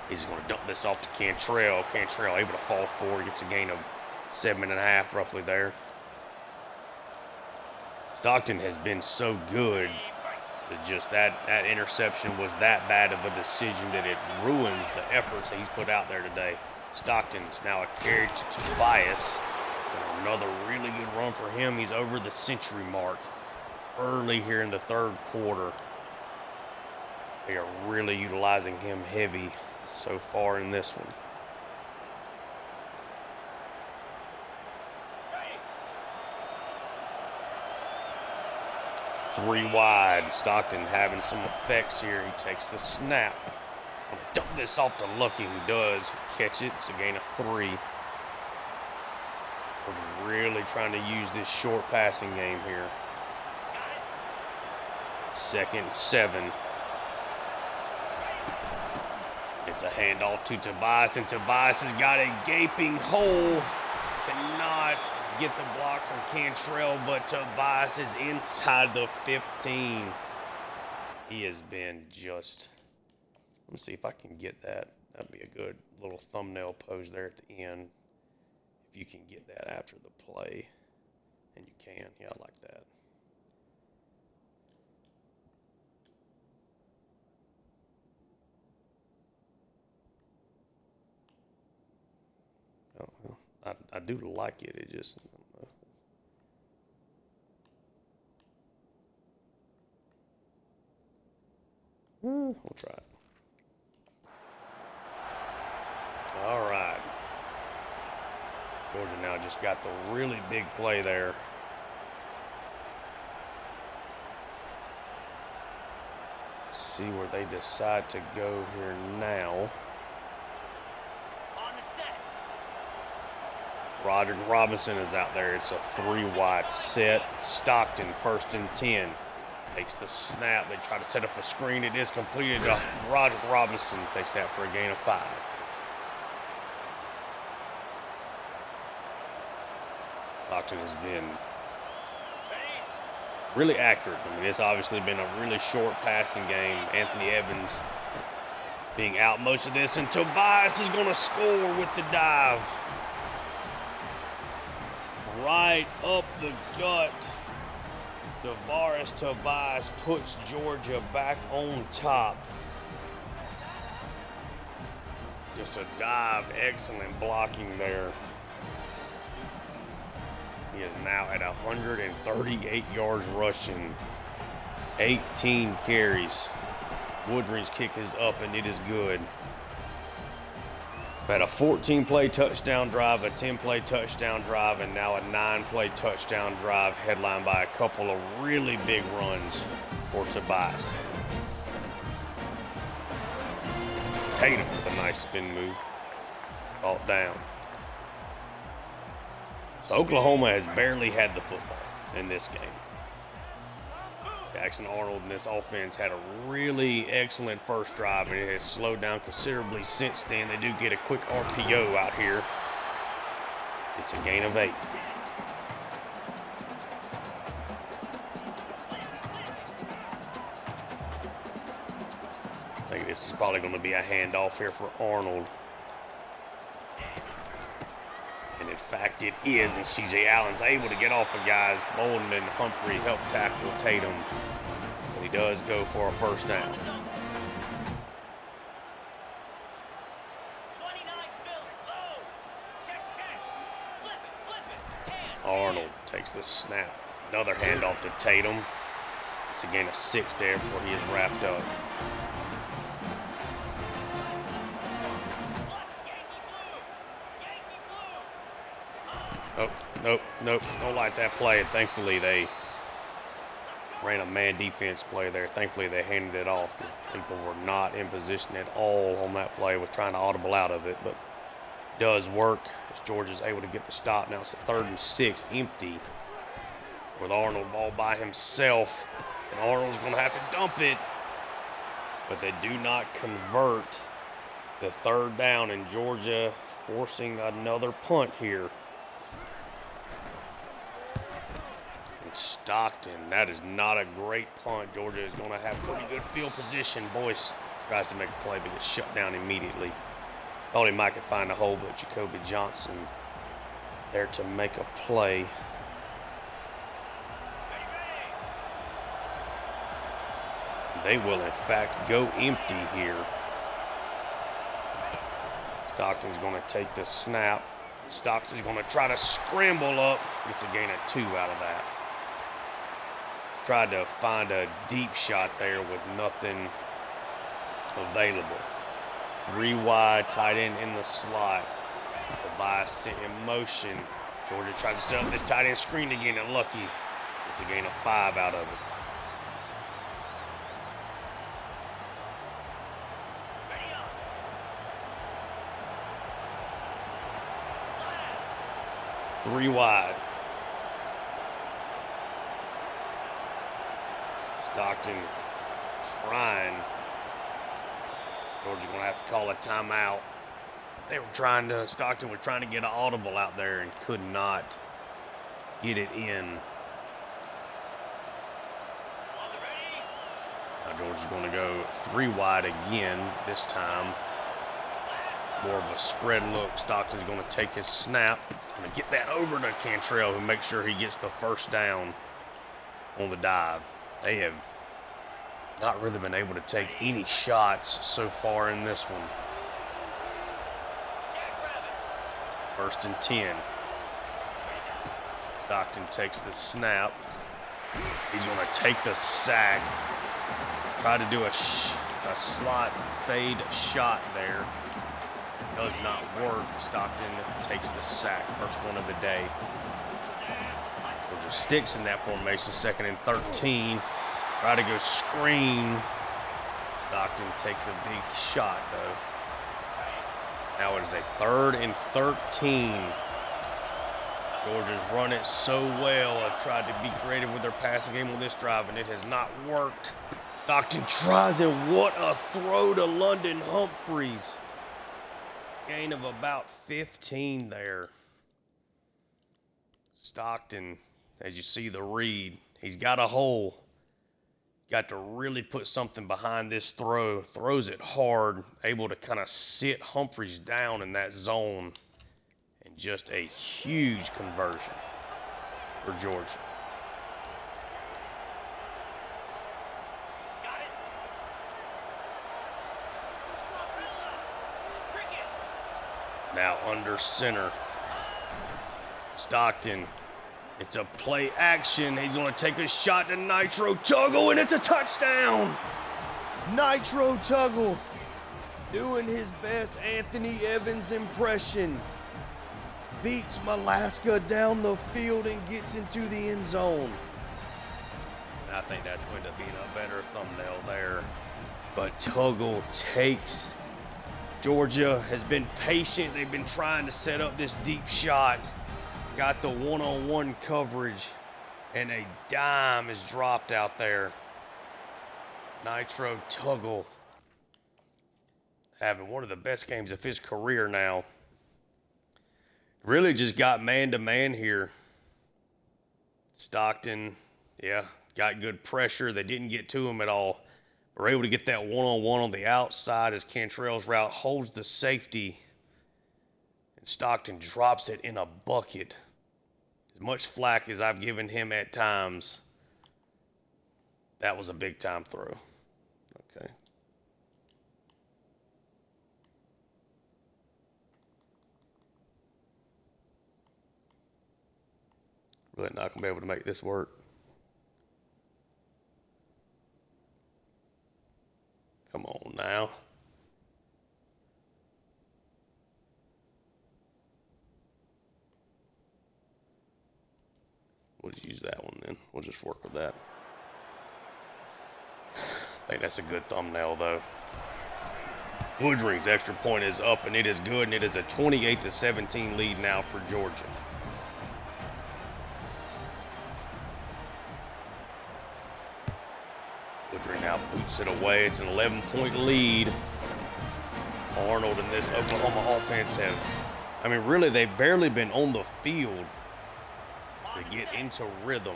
Speaker 1: He's going to dump this off to Cantrell. Cantrell able to fall forward, gets a gain of 7.5 roughly there. Stockton has been so good that just that interception was that bad of a decision that it ruins the efforts that he's put out there today. Stockton's now a carry to Tobias. Another really good run for him. He's over the century mark early here in the third quarter. They are really utilizing him heavy so far in this one. Three wide. Stockton having some effects here. He takes the snap. I'll dump this off to Lucky, who does catch it. It's a gain of 3. We're just really trying to use this short passing game here. 2nd and 7. It's a handoff to Tobias, and Tobias has got a gaping hole. Cannot get the block from Cantrell, but Tobias is inside the 15. He has been just... Let me see if I can get that. That'd be a good little thumbnail pose there at the end. If you can get that after the play. And you can. Yeah, I like that. Oh, well, I do like it. It just... We'll try it. All right. Georgia now just got the really big play there. Let's see where they decide to go here now.
Speaker 2: On the set.
Speaker 1: Roderick Robinson is out there. It's a 3-wide set. Stockton 1st and 10. Takes the snap. They try to set up a screen. It is completed. Roderick Robinson takes that for a gain of 5. Stockton has been really accurate. I mean, it's obviously been a really short passing game. Anthony Evans being out most of this, and Tobias is going to score with the dive. Right up the gut. Tavares Tobias puts Georgia back on top. Just a dive, excellent blocking there. He is now at 138 yards rushing, 18 carries. Woodring's kick is up, and it is good. We've had a 14-play touchdown drive, a 10-play touchdown drive, and now a 9-play touchdown drive headlined by a couple of really big runs for Tobias. Tatum with a nice spin move. Brought down. So Oklahoma has barely had the football in this game. Jackson Arnold and this offense had a really excellent first drive, and it has slowed down considerably since then. They do get a quick RPO out here. It's a gain of 8. I think this is probably going to be a handoff here for Arnold. And in fact, it is, and C.J. Allen's able to get off of guys. Bolden and Humphrey help tackle Tatum. But he does go for a first down. Arnold takes the snap. Another handoff to Tatum. It's a gain of 6 there before he is wrapped up. Nope. Don't like that play. And thankfully, they ran a man defense play there. Thankfully, they handed it off because people were not in position at all on that play. Was trying to audible out of it, but it does work as Georgia's able to get the stop. Now it's a 3rd and 6, empty, with Arnold ball by himself. And Arnold's going to have to dump it, but they do not convert the 3rd down, and Georgia forcing another punt here. Stockton, that is not a great punt. Georgia is going to have pretty good field position. Boyce Tries to make a play, but gets shut down immediately. Thought he might could find a hole, but Jacoby Johnson there to make a play. They will, in fact, go empty here. Stockton's going to take the snap. Stockton's going to try to scramble up. Gets a gain of 2 out of that. Tried to find a deep shot there with nothing available. 3 wide, tight end in the slot. Device sent in motion. Georgia tried to set up this tight end screen again, and lucky. It's a gain of 5 out of it. Three wide. Stockton trying. Georgia's going to have to call a timeout. Stockton was trying to get an audible out there and could not get it in. Now Georgia's going to go 3 wide again this time. More of a spread look. Stockton's going to take his snap. Going to get that over to Cantrell, who makes sure he gets the first down on the dive. They have not really been able to take any shots so far in this one. 1st and 10. Stockton takes the snap. He's going to take the sack. Try to do a slot fade shot there. Does not work. Stockton takes the sack. First one of the day. Georgia sticks in that formation. 2nd and 13. Try to go screen. Stockton takes a big shot, though. Now it is a 3rd and 13. Georgia's run it so well. I've tried to be creative with their passing game on this drive, and it has not worked. Stockton tries, and what a throw to London Humphreys. Gain of about 15 there. Stockton, as you see the read, he's got a hole. Got to really put something behind this throw. Throws it hard, able to kind of sit Humphreys down in that zone. And just a huge conversion for Georgia. Now under center. Stockton. It's a play action. He's going to take a shot to Nitro Tuggle, and it's a touchdown. Nitro Tuggle doing his best Anthony Evans impression. Beats Malaska down the field and gets into the end zone. And I think that's going to be a better thumbnail there. But Tuggle takes. Georgia has been patient. They've been trying to set up this deep shot. Got the one-on-one coverage, and a dime is dropped out there. Nitro Tuggle having one of the best games of his career now. Really just got man-to-man here. Stockton, yeah, got good pressure. They didn't get to him at all. Were able to get that one-on-one on the outside as Cantrell's route holds the safety. And Stockton drops it in a bucket. As much flack as I've given him at times, that was a big-time throw. Okay. Really not going to be able to make this work. Come on now. We'll just use that one then. We'll just work with that. I think that's a good thumbnail though. Woodring's extra point is up, and it is good, and it is a 28-17 lead now for Georgia. Woodring now boots it away. It's an 11-point lead. Arnold and this Oklahoma offense have, really, they've barely been on the field to get into rhythm.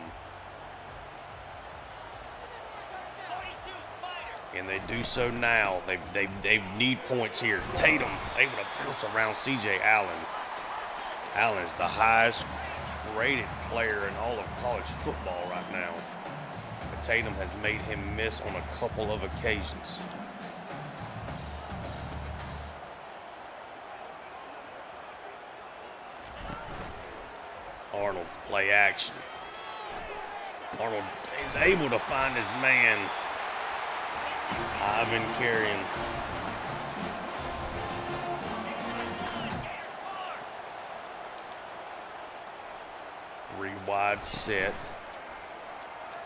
Speaker 1: And they do so now. They need points here. Tatum able to bounce around C.J. Allen. Allen is the highest graded player in all of college football right now. But Tatum has made him miss on a couple of occasions. Arnold play action. Arnold is able to find his man. Ivan carrying. Three wide set.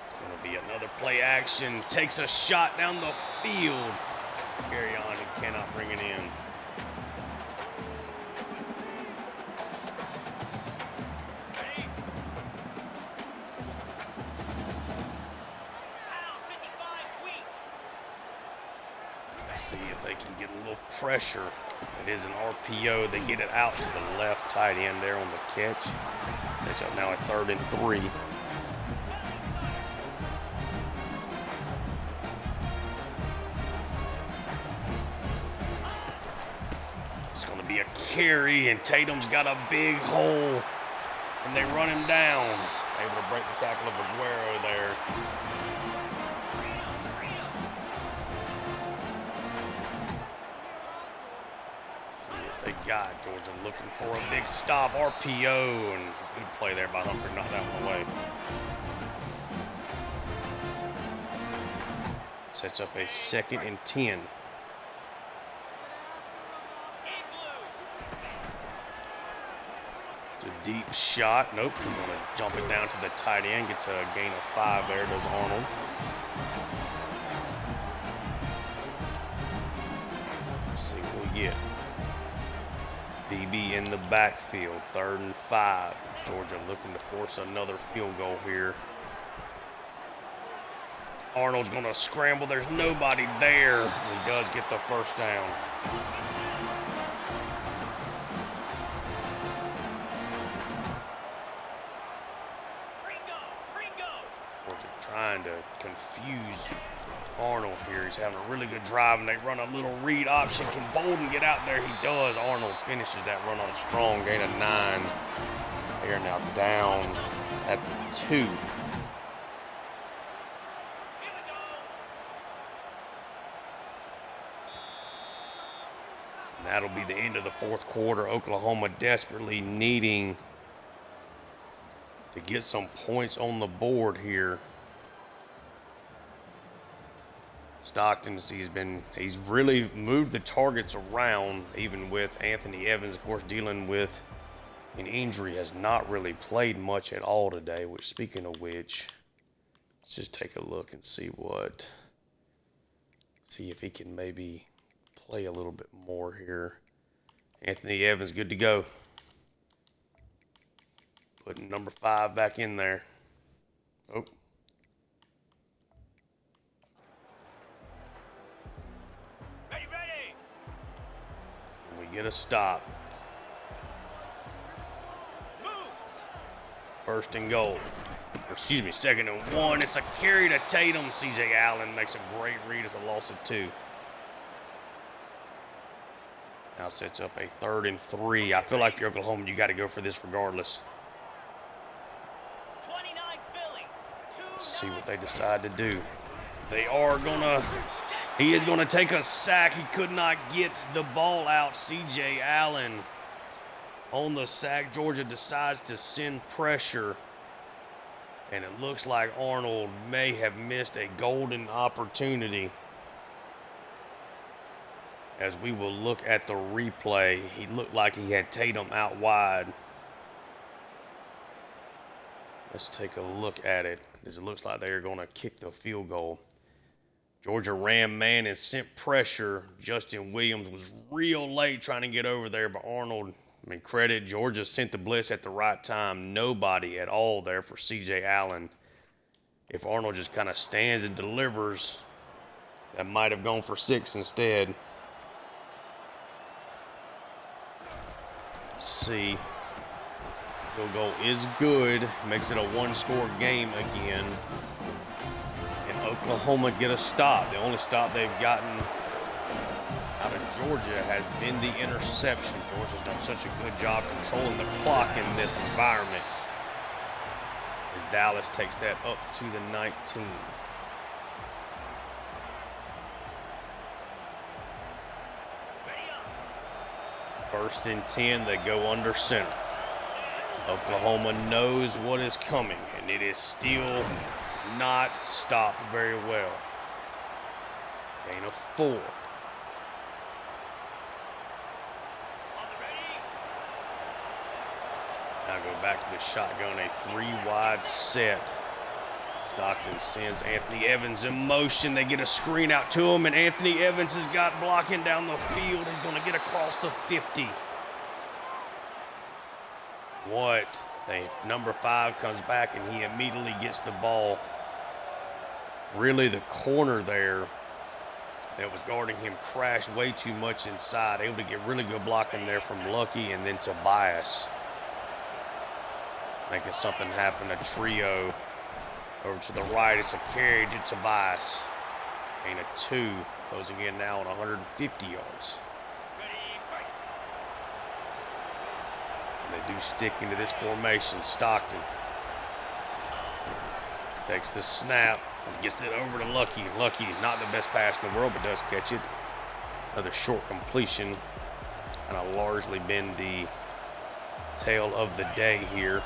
Speaker 1: It's going to be another play action. Takes a shot down the field. Carry on and cannot bring it in. See if they can get a little pressure. It is an RPO. They get it out to the left tight end there on the catch. Sets up now at 3rd and 3. It's going to be a carry, and Tatum's got a big hole, and they run him down. Able to break the tackle of Aguero there. They got Georgia looking for a big stop, RPO, and good play there by Humphrey, knocked that one away. Sets up a 2nd and 10. It's a deep shot. Nope, he's going to jump it down to the tight end. Gets a gain of 5 there, does Arnold. Let's see what we get. DB in the backfield, 3rd and 5. Georgia looking to force another field goal here. Arnold's going to scramble. There's nobody there. He does get the first down. Georgia trying to confuse Arnold here. He's having a really good drive, and they run a little read option. Can Bolden get out there? He does. Arnold finishes that run on strong, gain of 9. They are now down at the 2. And that'll be the end of the 4th quarter. Oklahoma desperately needing to get some points on the board here. Stockton, he's really moved the targets around, even with Anthony Evans, of course, dealing with an injury, has not really played much at all today, which, speaking of which, let's just take a look and see if he can maybe play a little bit more here. Anthony Evans, good to go. Putting number 5 back in there. Oh. Get a stop. First and goal. Excuse me, 2nd and 1. It's a carry to Tatum. C.J. Allen makes a great read. It's a loss of 2. Now sets up a 3rd and 3. I feel like if you're Oklahoma, you got to go for this regardless. Let's see what they decide to do. He is going to take a sack. He could not get the ball out. C.J. Allen on the sack. Georgia decides to send pressure. And it looks like Arnold may have missed a golden opportunity. As we will look at the replay, he looked like he had Tatum out wide. Let's take a look at it, as it looks like they are going to kick the field goal. Georgia ran man and sent pressure. Justin Williams was real late trying to get over there, but Arnold, credit, Georgia sent the blitz at the right time. Nobody at all there for C.J. Allen. If Arnold just kind of stands and delivers, that might have gone for 6 instead. Let's see. Field goal is good. Makes it a 1-score game again. And Oklahoma get a stop. The only stop they've gotten out of Georgia has been the interception. Georgia's done such a good job controlling the clock in this environment, as Dallas takes that up to the 19. First and 10, they go under center. Oklahoma knows what is coming, and it is still not stopped very well. Gain of 4. Now go back to the shotgun, a 3-wide set. Stockton sends Anthony Evans in motion. They get a screen out to him, and Anthony Evans has got blocking down the field. He's going to get across the 50. What? Number 5 comes back, and he immediately gets the ball. Really, the corner there that was guarding him crashed way too much inside. Able to get really good blocking there from Lucky, and then Tobias making something happen. A trio over to the right. It's a carry to Tobias. Gain of 2, closing in now on 150 yards. And they do stick into this formation. Stockton takes the snap and gets it over to Lucky. Lucky, not the best pass in the world, but does catch it. Another short completion. And I've largely been the tale of the day here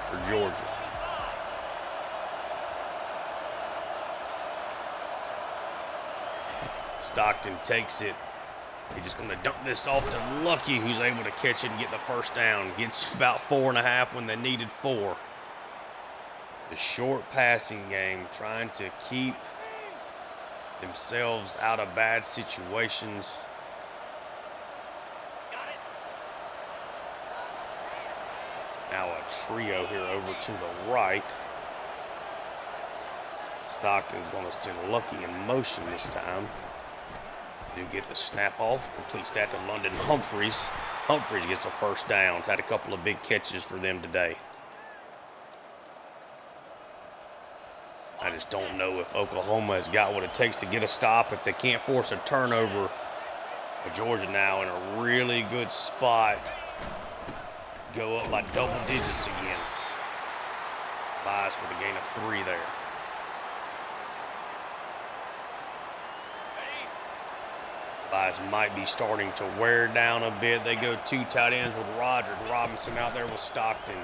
Speaker 1: for Georgia. Stockton takes it. He's just going to dump this off to Lucky, who's able to catch it and get the first down. Gets about 4.5 when they needed 4. The short passing game, trying to keep themselves out of bad situations. Now a trio here over to the right. Stockton's going to send Lucky in motion this time. Do get the snap off, completes that to London Humphreys. Humphreys gets a first down. Had a couple of big catches for them today. I just don't know if Oklahoma has got what it takes to get a stop, if they can't force a turnover. But Georgia now in a really good spot to go up by double digits again. Bias for the gain of 3 there. Bias might be starting to wear down a bit. They go 2 tight ends with Roderick Robinson out there with Stockton.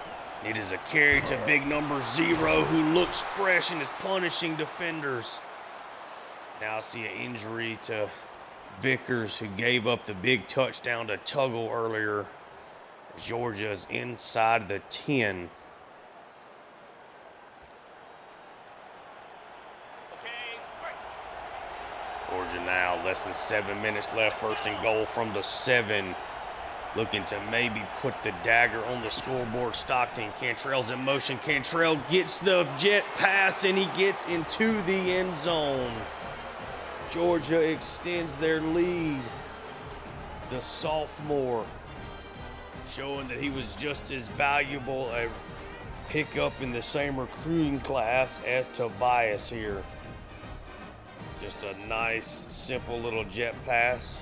Speaker 1: It is a carry to big number 0, who looks fresh and is punishing defenders. Now see an injury to Vickers, who gave up the big touchdown to Tuggle earlier. Georgia is inside the 10. Georgia now less than 7 minutes left. First and goal from the 7. Looking to maybe put the dagger on the scoreboard. Stockton, Cantrell's in motion. Cantrell gets the jet pass, and he gets into the end zone. Georgia extends their lead. The sophomore showing that he was just as valuable a pickup in the same recruiting class as Tobias here. Just a nice, simple little jet pass.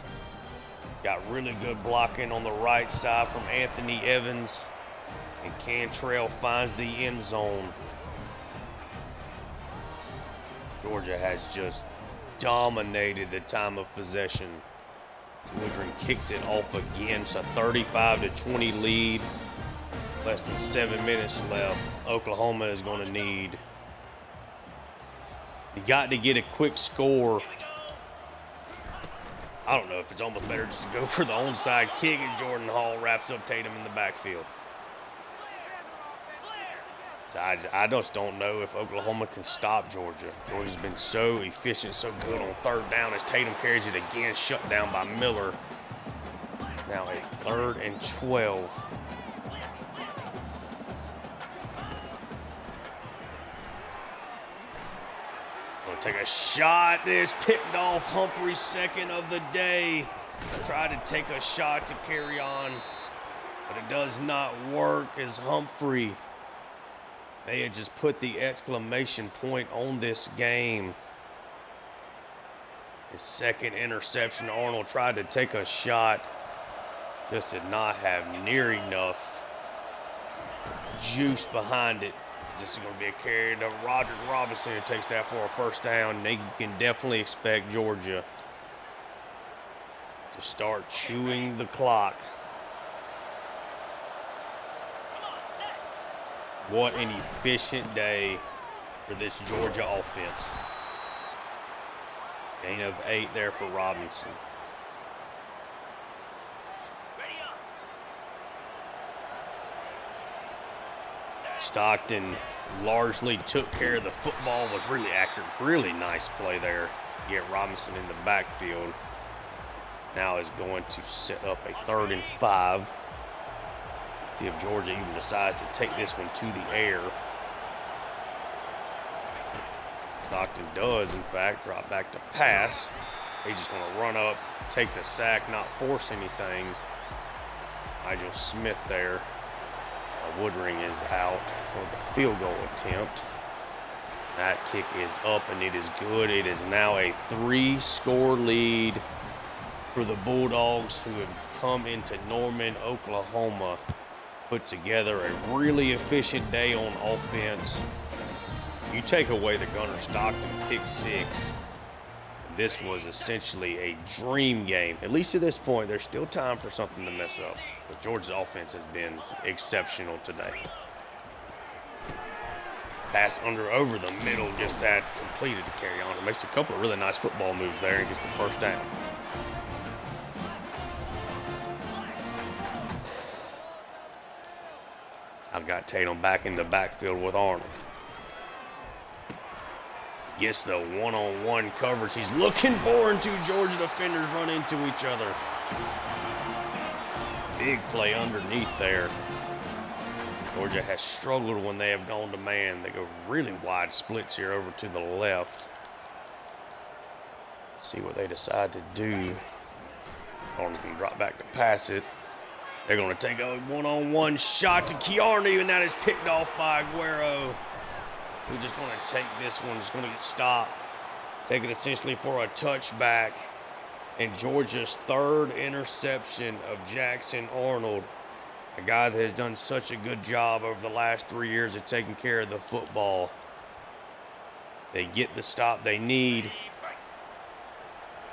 Speaker 1: Got really good blocking on the right side from Anthony Evans. And Cantrell finds the end zone. Georgia has just dominated the time of possession. Woodring kicks it off again. It's a 35-20 lead. Less than 7 minutes left. Oklahoma is going to need. You got to get a quick score. I don't know if it's almost better just to go for the onside kick, and Jordan Hall wraps up Tatum in the backfield. So I just don't know if Oklahoma can stop Georgia. Georgia's been so efficient, so good on 3rd down as Tatum carries it again, shut down by Miller. It's now a 3rd and 12. Take a shot. It's picked off. Humphrey's second of the day. Tried to take a shot to carry on, but it does not work as Humphrey They had just put the exclamation point on this game. His second interception, Arnold tried to take a shot. Just did not have near enough juice behind it. This is going to be a carry to Roderick Robinson, who takes that for a first down. You can definitely expect Georgia to start chewing the clock. What an efficient day for this Georgia offense. Gain of 8 there for Robinson. Stockton largely took care of the football, was really accurate. Really nice play there. Get Robinson in the backfield. Now is going to set up a 3rd and 5. See if Georgia even decides to take this one to the air. Stockton does, in fact, drop back to pass. He's just going to run up, take the sack, not force anything. Nigel Smith there. Woodring is out for the field goal attempt. That kick is up and it is good. It is now a 3-score lead for the Bulldogs, who have come into Norman, Oklahoma, put together a really efficient day on offense. You take away the Gunnar Stockton pick 6, this was essentially a dream game. At least to this point, there's still time for something to mess up. But Georgia's offense has been exceptional today. Pass over the middle, gets that completed to carry on. It makes a couple of really nice football moves there and gets the first down. I've got Tatum back in the backfield with Arnold. Gets the one-on-one coverage he's looking for, and 2 Georgia defenders run into each other. Big play underneath there. Georgia has struggled when they have gone to man. They go really wide splits here over to the left. See what they decide to do. Arnold's going to drop back to pass it. They're going to take a one-on-one shot to Kearney, and that is picked off by Aguero. We're just going to take this one. Just going to get stopped. Take it essentially for a touchback. And Georgia's 3rd interception of Jackson Arnold, a guy that has done such a good job over the last 3 years of taking care of the football. They get the stop they need.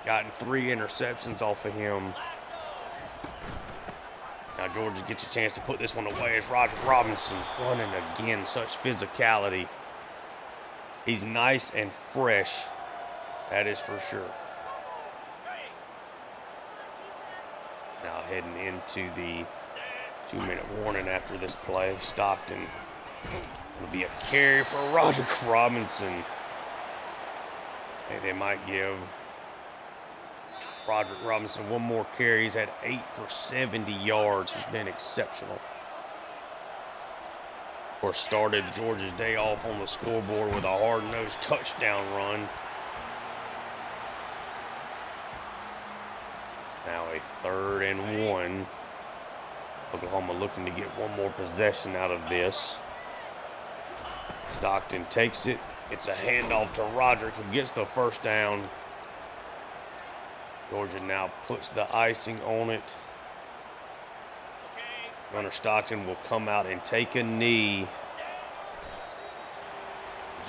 Speaker 1: Gotten 3 interceptions off of him. Now Georgia gets a chance to put this one away as Roger Robinson running again. Such physicality. He's nice and fresh, that is for sure. Now heading into the 2-minute warning after this play. Stockton will be a carry for Roger Robinson. I think they might give Roderick Robinson one more carry. He's had 8 for 70 yards. He's been exceptional. Of course, started Georgia's day off on the scoreboard with a hard-nosed touchdown run. Now a 3rd and 1. Oklahoma looking to get one more possession out of this. Stockton takes it. It's a handoff to Roderick, who gets the first down. Georgia now puts the icing on it. Gunnar Stockton will come out and take a knee.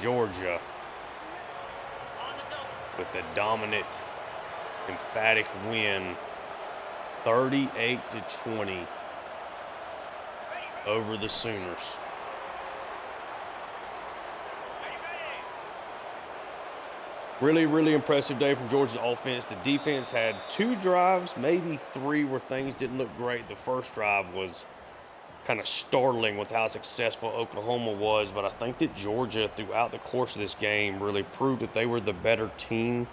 Speaker 1: Georgia with a dominant, emphatic win, 38-20 over the Sooners. Really, really impressive day from Georgia's offense. The defense had 2 drives, maybe 3, where things didn't look great. The first drive was kind of startling with how successful Oklahoma was, but I think that Georgia, throughout the course of this game, really proved that they were the better team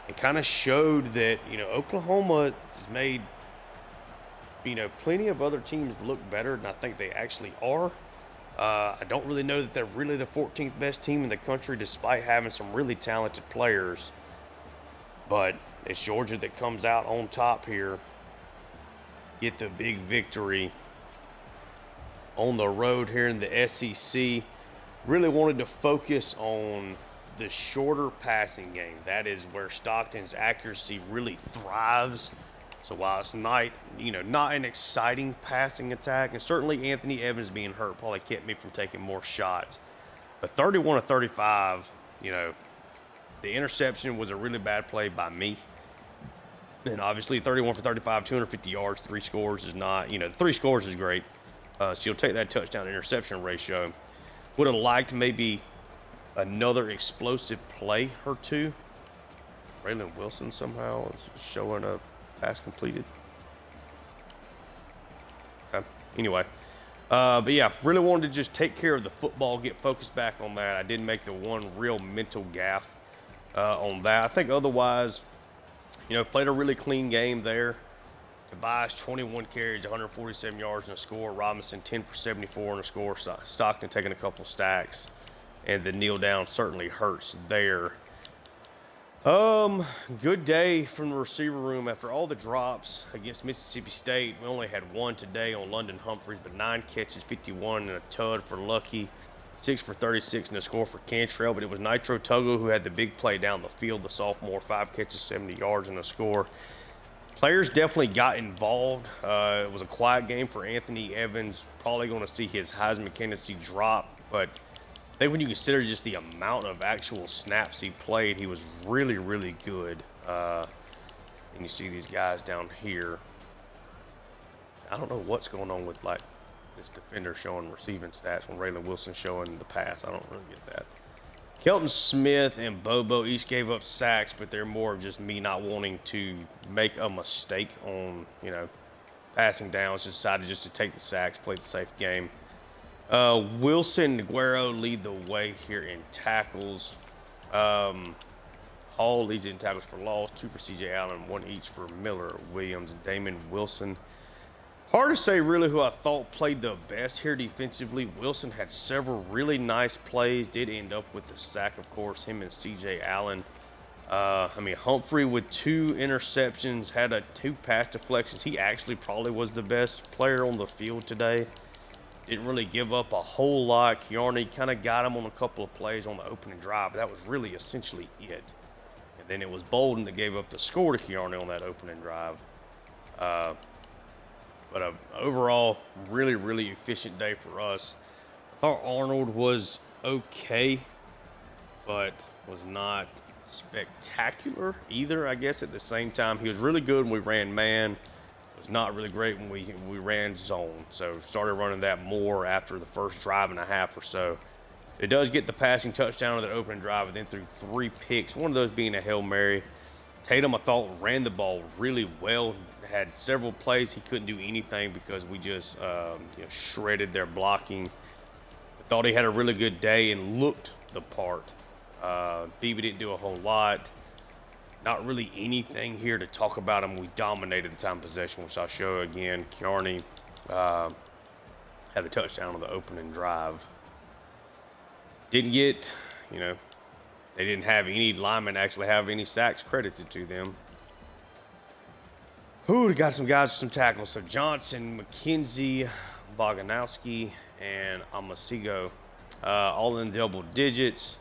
Speaker 1: and kind of showed that, Oklahoma has made, plenty of other teams look better than I think they actually are. I don't really know that they're really the 14th best team in the country, despite having some really talented players. But it's Georgia that comes out on top here, get the big victory on the road here in the SEC. Really wanted to focus on the shorter passing game. That is where Stockton's accuracy really thrives. So while it's not, not an exciting passing attack, and certainly Anthony Evans being hurt probably kept me from taking more shots. But 31 to 35, the interception was a really bad play by me. And obviously 31 for 35, 250 yards, 3 scores is not, the 3 scores is great. So you'll take that touchdown interception ratio. Would have liked maybe another explosive play or two. Raylan Wilson somehow is showing a pass completed. Okay. Anyway. But yeah, really wanted to just take care of the football, get focused back on that. I did make the one real mental gaffe on that. I think otherwise, played a really clean game there. Tobias, 21 carries, 147 yards and a score. Robinson, 10 for 74 and a score. Stockton taking a couple stacks. And the kneel down certainly hurts there. Good day from the receiver room after all the drops against Mississippi State. We only had one today on London Humphreys, but 9 catches, 51 and a tud for Lucky, 6 for 36 and a score for Cantrell. But it was Nitro Togo who had the big play down the field, the sophomore, 5 catches, 70 yards and a score. Players definitely got involved. It was a quiet game for Anthony Evans. Probably going to see his Heisman candidacy drop, but I think when you consider just the amount of actual snaps he played, he was really, really good. And you see these guys down here. I don't know what's going on with like this defender showing receiving stats when Raylan Wilson showing the pass. I don't really get that. Kelton Smith and Bobo each gave up sacks, but they're more of just me not wanting to make a mistake on, passing downs. Decided just to take the sacks, play the safe game. Wilson and Guerrero lead the way here in tackles. Hall leads in tackles for loss, 2 for C.J. Allen, 1 each for Miller, Williams, and Damon Wilson. Hard to say really who I thought played the best here defensively. Wilson had several really nice plays, did end up with the sack, of course, him and C.J. Allen. Humphrey with 2 interceptions, had 2 pass deflections. He actually probably was the best player on the field today. Didn't really give up a whole lot. Kearney kind of got him on a couple of plays on the opening drive, but that was really essentially it. And then it was Bolden that gave up the score to Kearney on that opening drive. But overall, really, really efficient day for us. I thought Arnold was okay, but was not spectacular either, I guess, at the same time. He was really good when we ran man. Was not really great when we ran zone. So started running that more after the first drive and a half or so. It does get the passing touchdown on that opening drive and then threw 3 picks, one of those being a Hail Mary. Tatum, I thought, ran the ball really well. Had several plays he couldn't do anything because we just shredded their blocking. I thought he had a really good day and looked the part. Beebe didn't do a whole lot. Not really anything here to talk about him. We dominated the time possession, which I'll show again. Kearney had the touchdown on the opening drive. Didn't get, they didn't have any linemen actually have any sacks credited to them. They got some guys with some tackles. So Johnson, McKenzie, Boganowski, and Amasigo, all in double digits.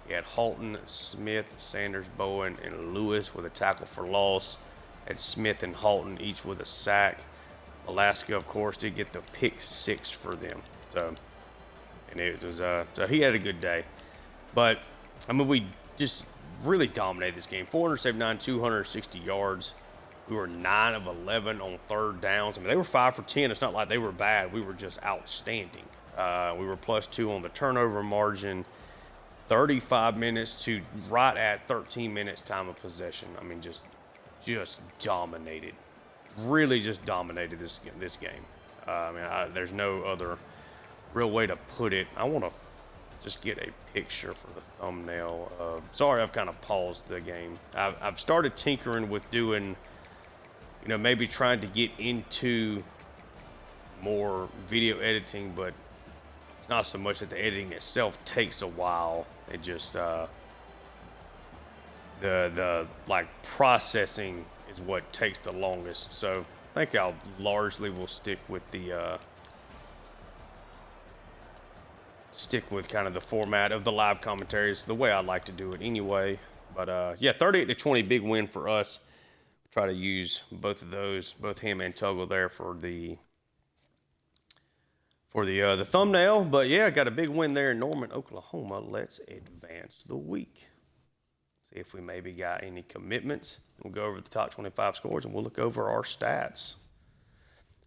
Speaker 1: You had Halton, Smith, Sanders, Bowen, and Lewis with a tackle for loss. Had Smith and Halton each with a sack. Alaska, of course, did get the pick 6 for them. So he had a good day. But we just really dominated this game. 479, 260 yards. We were 9 of 11 on third downs. They were 5 for 10. It's not like they were bad. We were just outstanding. We were +2 on the turnover margin. 35 minutes to right at 13 minutes time of possession. Just dominated. Really just dominated this game. There's no other real way to put it. I want to just get a picture for the thumbnail. Sorry, I've kind of paused the game. I've started tinkering with doing, maybe trying to get into more video editing, but it's not so much that the editing itself takes a while. It just the processing is what takes the longest. So I think I'll largely will stick with the stick with kind of the format of the live commentaries, the way I like to do it anyway. But yeah, 38-20, big win for us. Try to use both of those, both him and Tuggle there for the thumbnail. But yeah, got a big win there in Norman, Oklahoma. Let's advance the week. See if we maybe got any commitments. We'll go over the top 25 scores and we'll look over our stats.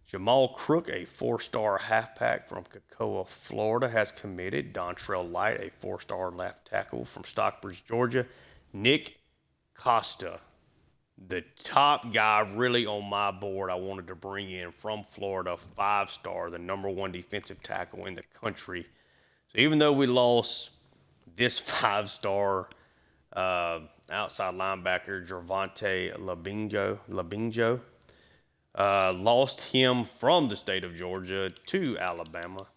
Speaker 1: Jamal Crook, a 4-star halfback from Cocoa, Florida, has committed. Dontrell Light, a 4-star left tackle from Stockbridge, Georgia. Nick Costa, the top guy really on my board I wanted to bring in from Florida, 5-star, the #1 defensive tackle in the country. So even though we lost this 5-star outside linebacker, Gervonta Labinjo, lost him from the state of Georgia to Alabama.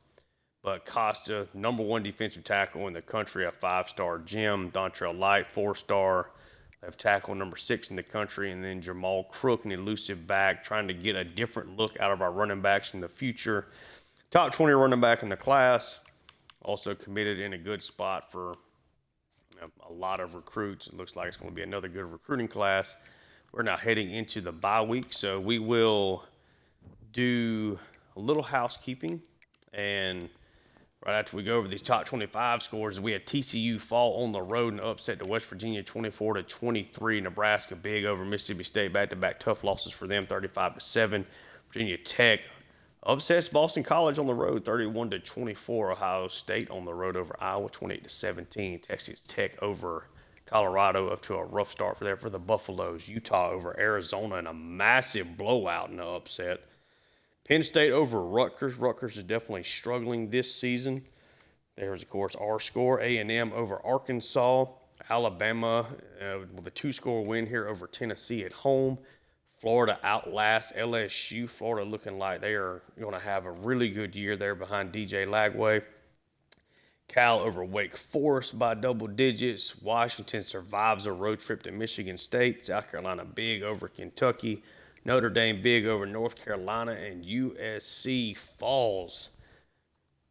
Speaker 1: But Costa, #1 defensive tackle in the country, a 5-star gem. Dontrell Light, 4-star left tackle, #6 in the country. And then Jamal Crook, an elusive back, trying to get a different look out of our running backs in the future. Top 20 running back in the class. Also committed in a good spot for a lot of recruits. It looks like it's going to be another good recruiting class. We're now heading into the bye week, so we will do a little housekeeping. And right after we go over these top 25 scores, we had TCU fall on the road and upset to West Virginia 24-23. Nebraska big over Mississippi State, back-to-back tough losses for them, 35-7. Virginia Tech upsets Boston College on the road, 31-24. Ohio State on the road over Iowa, 28-17. Texas Tech over Colorado, up to a rough start for the Buffaloes. Utah over Arizona in a massive blowout in the upset. Penn State over Rutgers. Rutgers is definitely struggling this season. There's, of course, our score. A&M over Arkansas. Alabama with a 2-score win here over Tennessee at home. Florida outlasts LSU. Florida looking like they are going to have a really good year there behind DJ Lagway. Cal over Wake Forest by double digits. Washington survives a road trip to Michigan State. South Carolina big over Kentucky. Notre Dame big over North Carolina. And USC falls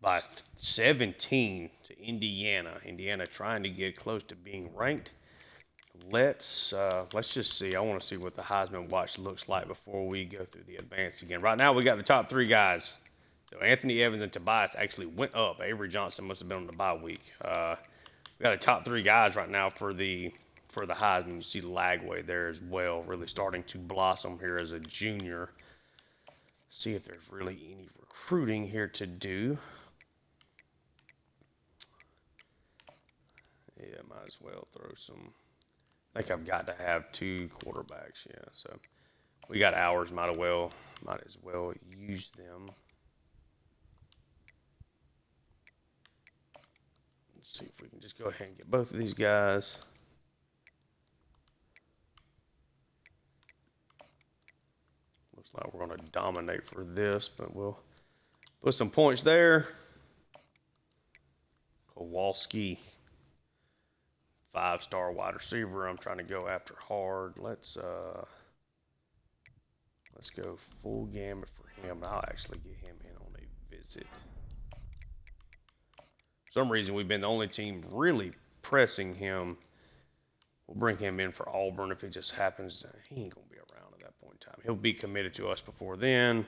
Speaker 1: by 17 to Indiana. Indiana trying to get close to being ranked. Let's just see. I want to see what the Heisman Watch looks like before we go through the advance again. Right now, we got the top 3 guys. So Anthony Evans and Tobias actually went up. Avery Johnson must have been on the bye week. We got the top 3 guys right now for the Heisman. You see Lagway there as well, really starting to blossom here as a junior. See if there's really any recruiting here to do. Yeah, might as well throw some. I think I've got to have 2 quarterbacks, yeah. So we got hours, might as well use them. Let's see if we can just go ahead and get both of these guys. Looks like we're going to dominate for this, but we'll put some points there. Kowalski, 5-star wide receiver. I'm trying to go after hard. Let's go full gamut for him. I'll actually get him in on a visit. For some reason, we've been the only team really pressing him. We'll bring him in for Auburn if it just happens. He ain't going to be around at that point in time. He'll be committed to us before then.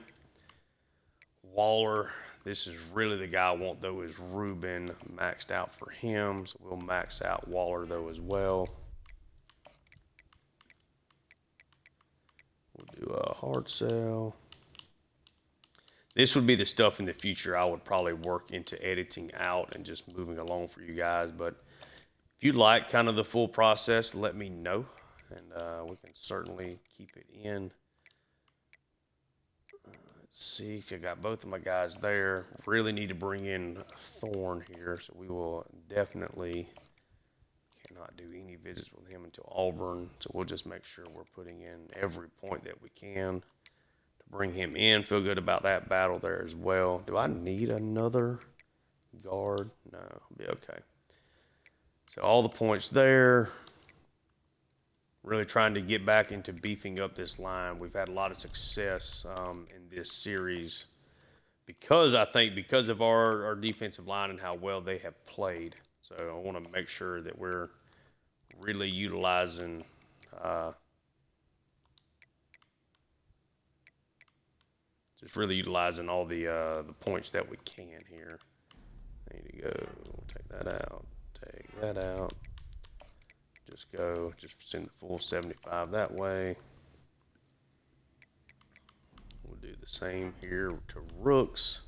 Speaker 1: Waller, this is really the guy I want, though, is Ruben. Maxed out for him, so we'll max out Waller, though, as well. We'll do a hard sell. This would be the stuff in the future I would probably work into editing out and just moving along for you guys. But if you'd like kind of the full process, let me know, and we can certainly keep it in. Let's see, I got both of my guys there. Really need to bring in Thorne here, so we will definitely cannot do any visits with him until Auburn. So we'll just make sure we're putting in every point that we can to bring him in. Feel good about that battle there as well. Do I need another guard? No, I'll be okay. So all the points there. Really trying to get back into beefing up this line. We've had a lot of success in this series because of our defensive line and how well they have played. So I want to make sure that we're really utilizing all the points that we can here. I need to go take that out, take that out. Just send the full 75 that way. We'll do the same here to rooks.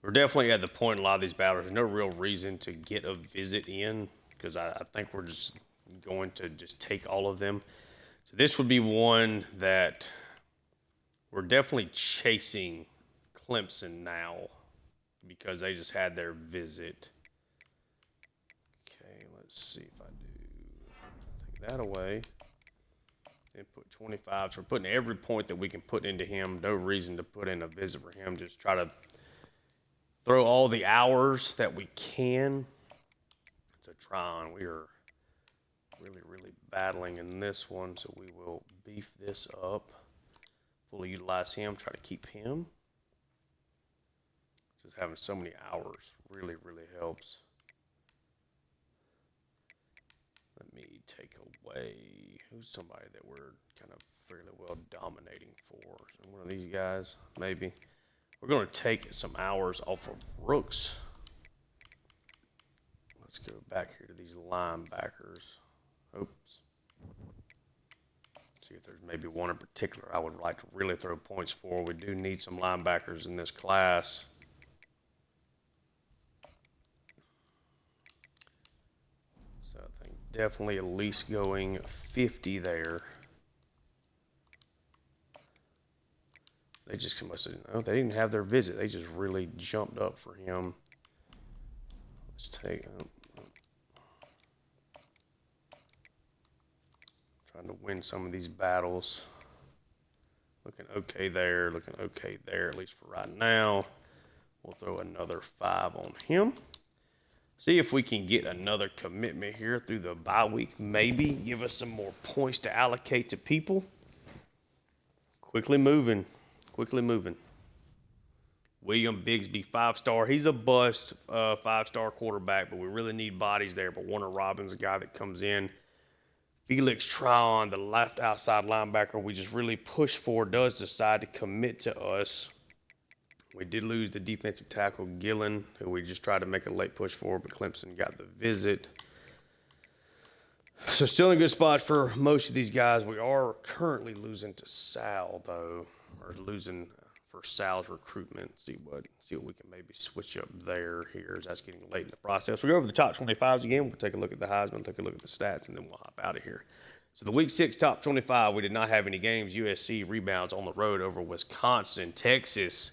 Speaker 1: We're definitely at the point in a lot of these battles. There's no real reason to get a visit in because I think we're just going to just take all of them. So this would be one that we're definitely chasing Clemson now because they just had their visit. Okay, let's see if I do. Take that away. Then put 25. So we're putting every point that we can put into him. No reason to put in a visit for him. Just try to throw all the hours that we can. It's a try-on. We are really battling in this one, so we will beef this up. Fully utilize him. Try to keep him. Just having so many hours really helps. Let me take away who's somebody that we're kind of fairly well dominating for. So one of these guys, maybe. We're going to take some hours off of rooks. Let's go back here to these linebackers. Oops. See if there's maybe one in particular I would like to really throw points for. We do need some linebackers in this class. So I think definitely at least going 50 there. They just must have, no, they didn't have their visit. They just really jumped up for him. Let's take, trying to win some of these battles. Looking okay there, at least for right now. We'll throw another 5 on him. See if we can get another commitment here through the bye week. Maybe give us some more points to allocate to people. Quickly moving. William Bigsby, 5-star. He's a bust 5-star quarterback, but we really need bodies there. But Warner Robins, a guy that comes in. Felix Tryon, the left outside linebacker, we just really push for, does decide to commit to us. We did lose the defensive tackle, Gillen, who we just tried to make a late push for, but Clemson got the visit. So still in good spots for most of these guys. We are currently losing to Sal, though, or losing for Sal's recruitment. See what we can maybe switch up there here as that's getting late in the process. We'll go over the top 25s again. We'll take a look at the Heisman, take a look at the stats, and then we'll hop out of here. So the Week 6 top 25, we did not have any games. USC rebounds on the road over Wisconsin. Texas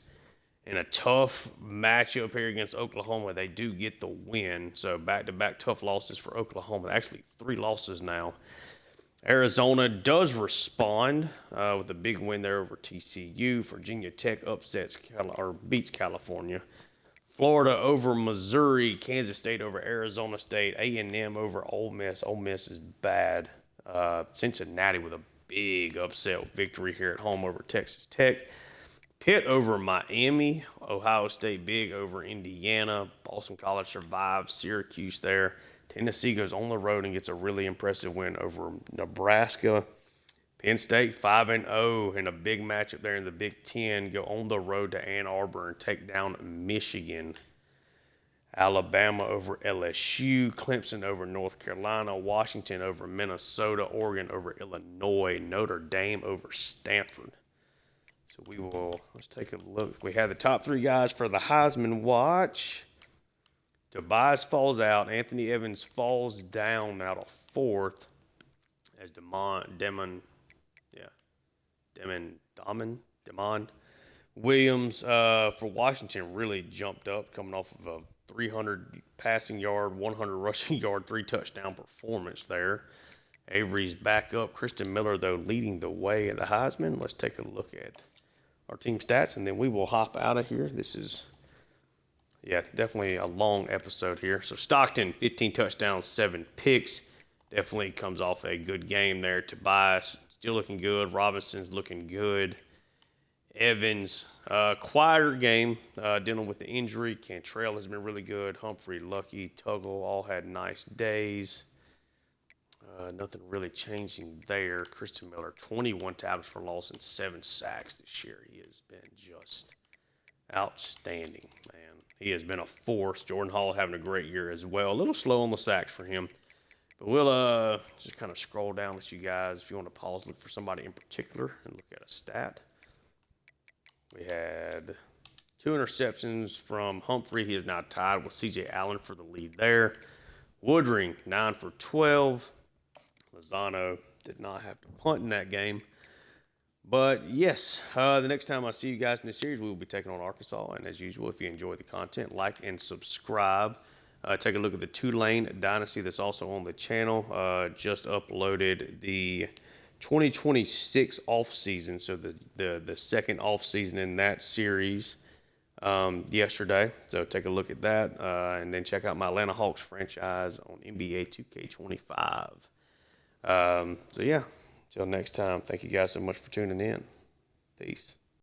Speaker 1: in a tough matchup here against Oklahoma. They do get the win. So back-to-back tough losses for Oklahoma. Actually, 3 losses now. Arizona does respond with a big win there over TCU. Virginia Tech beats California. Florida over Missouri. Kansas State over Arizona State. A&M over Ole Miss. Ole Miss is bad. Cincinnati with a big upset victory here at home over Texas Tech. Pitt over Miami. Ohio State big over Indiana. Boston College survives Syracuse there. Tennessee goes on the road and gets a really impressive win over Nebraska. Penn State 5-0 in a big matchup there in the Big Ten. Go on the road to Ann Arbor and take down Michigan. Alabama over LSU. Clemson over North Carolina. Washington over Minnesota. Oregon over Illinois. Notre Dame over Stanford. So let's take a look. We have the top 3 guys for the Heisman watch. Tobias falls out. Anthony Evans falls down out of 4th as Damon Williams for Washington really jumped up, coming off of a 300 passing yard, 100 rushing yard, 3 touchdown performance there. Avery's back up. Kristen Miller, though, leading the way at the Heisman. Let's take a look at our team stats, and then we will hop out of here. This is definitely a long episode here. So Stockton, 15 touchdowns, 7 picks. Definitely comes off a good game there. Tobias, still looking good. Robinson's looking good. Evans, quieter game, dealing with the injury. Cantrell has been really good. Humphrey, Lucky, Tuggle all had nice days. Nothing really changing there. Christian Miller, 21 tackles for loss and 7 sacks this year. He has been just outstanding, man. He has been a force. Jordan Hall having a great year as well. A little slow on the sacks for him. But we'll just kind of scroll down with you guys. If you want to pause, look for somebody in particular and look at a stat. We had 2 interceptions from Humphrey. He is now tied with C.J. Allen for the lead there. Woodring, 9 for 12. Lozano did not have to punt in that game. But, yes, the next time I see you guys in this series, we will be taking on Arkansas. And as usual, if you enjoy the content, like and subscribe. Take a look at the Tulane Dynasty that's also on the channel. Just uploaded the 2026 off-season, so the second off-season in that series yesterday. So take a look at that. And then check out my Atlanta Hawks franchise on NBA 2K25. So, yeah, until next time, thank you guys so much for tuning in. Peace.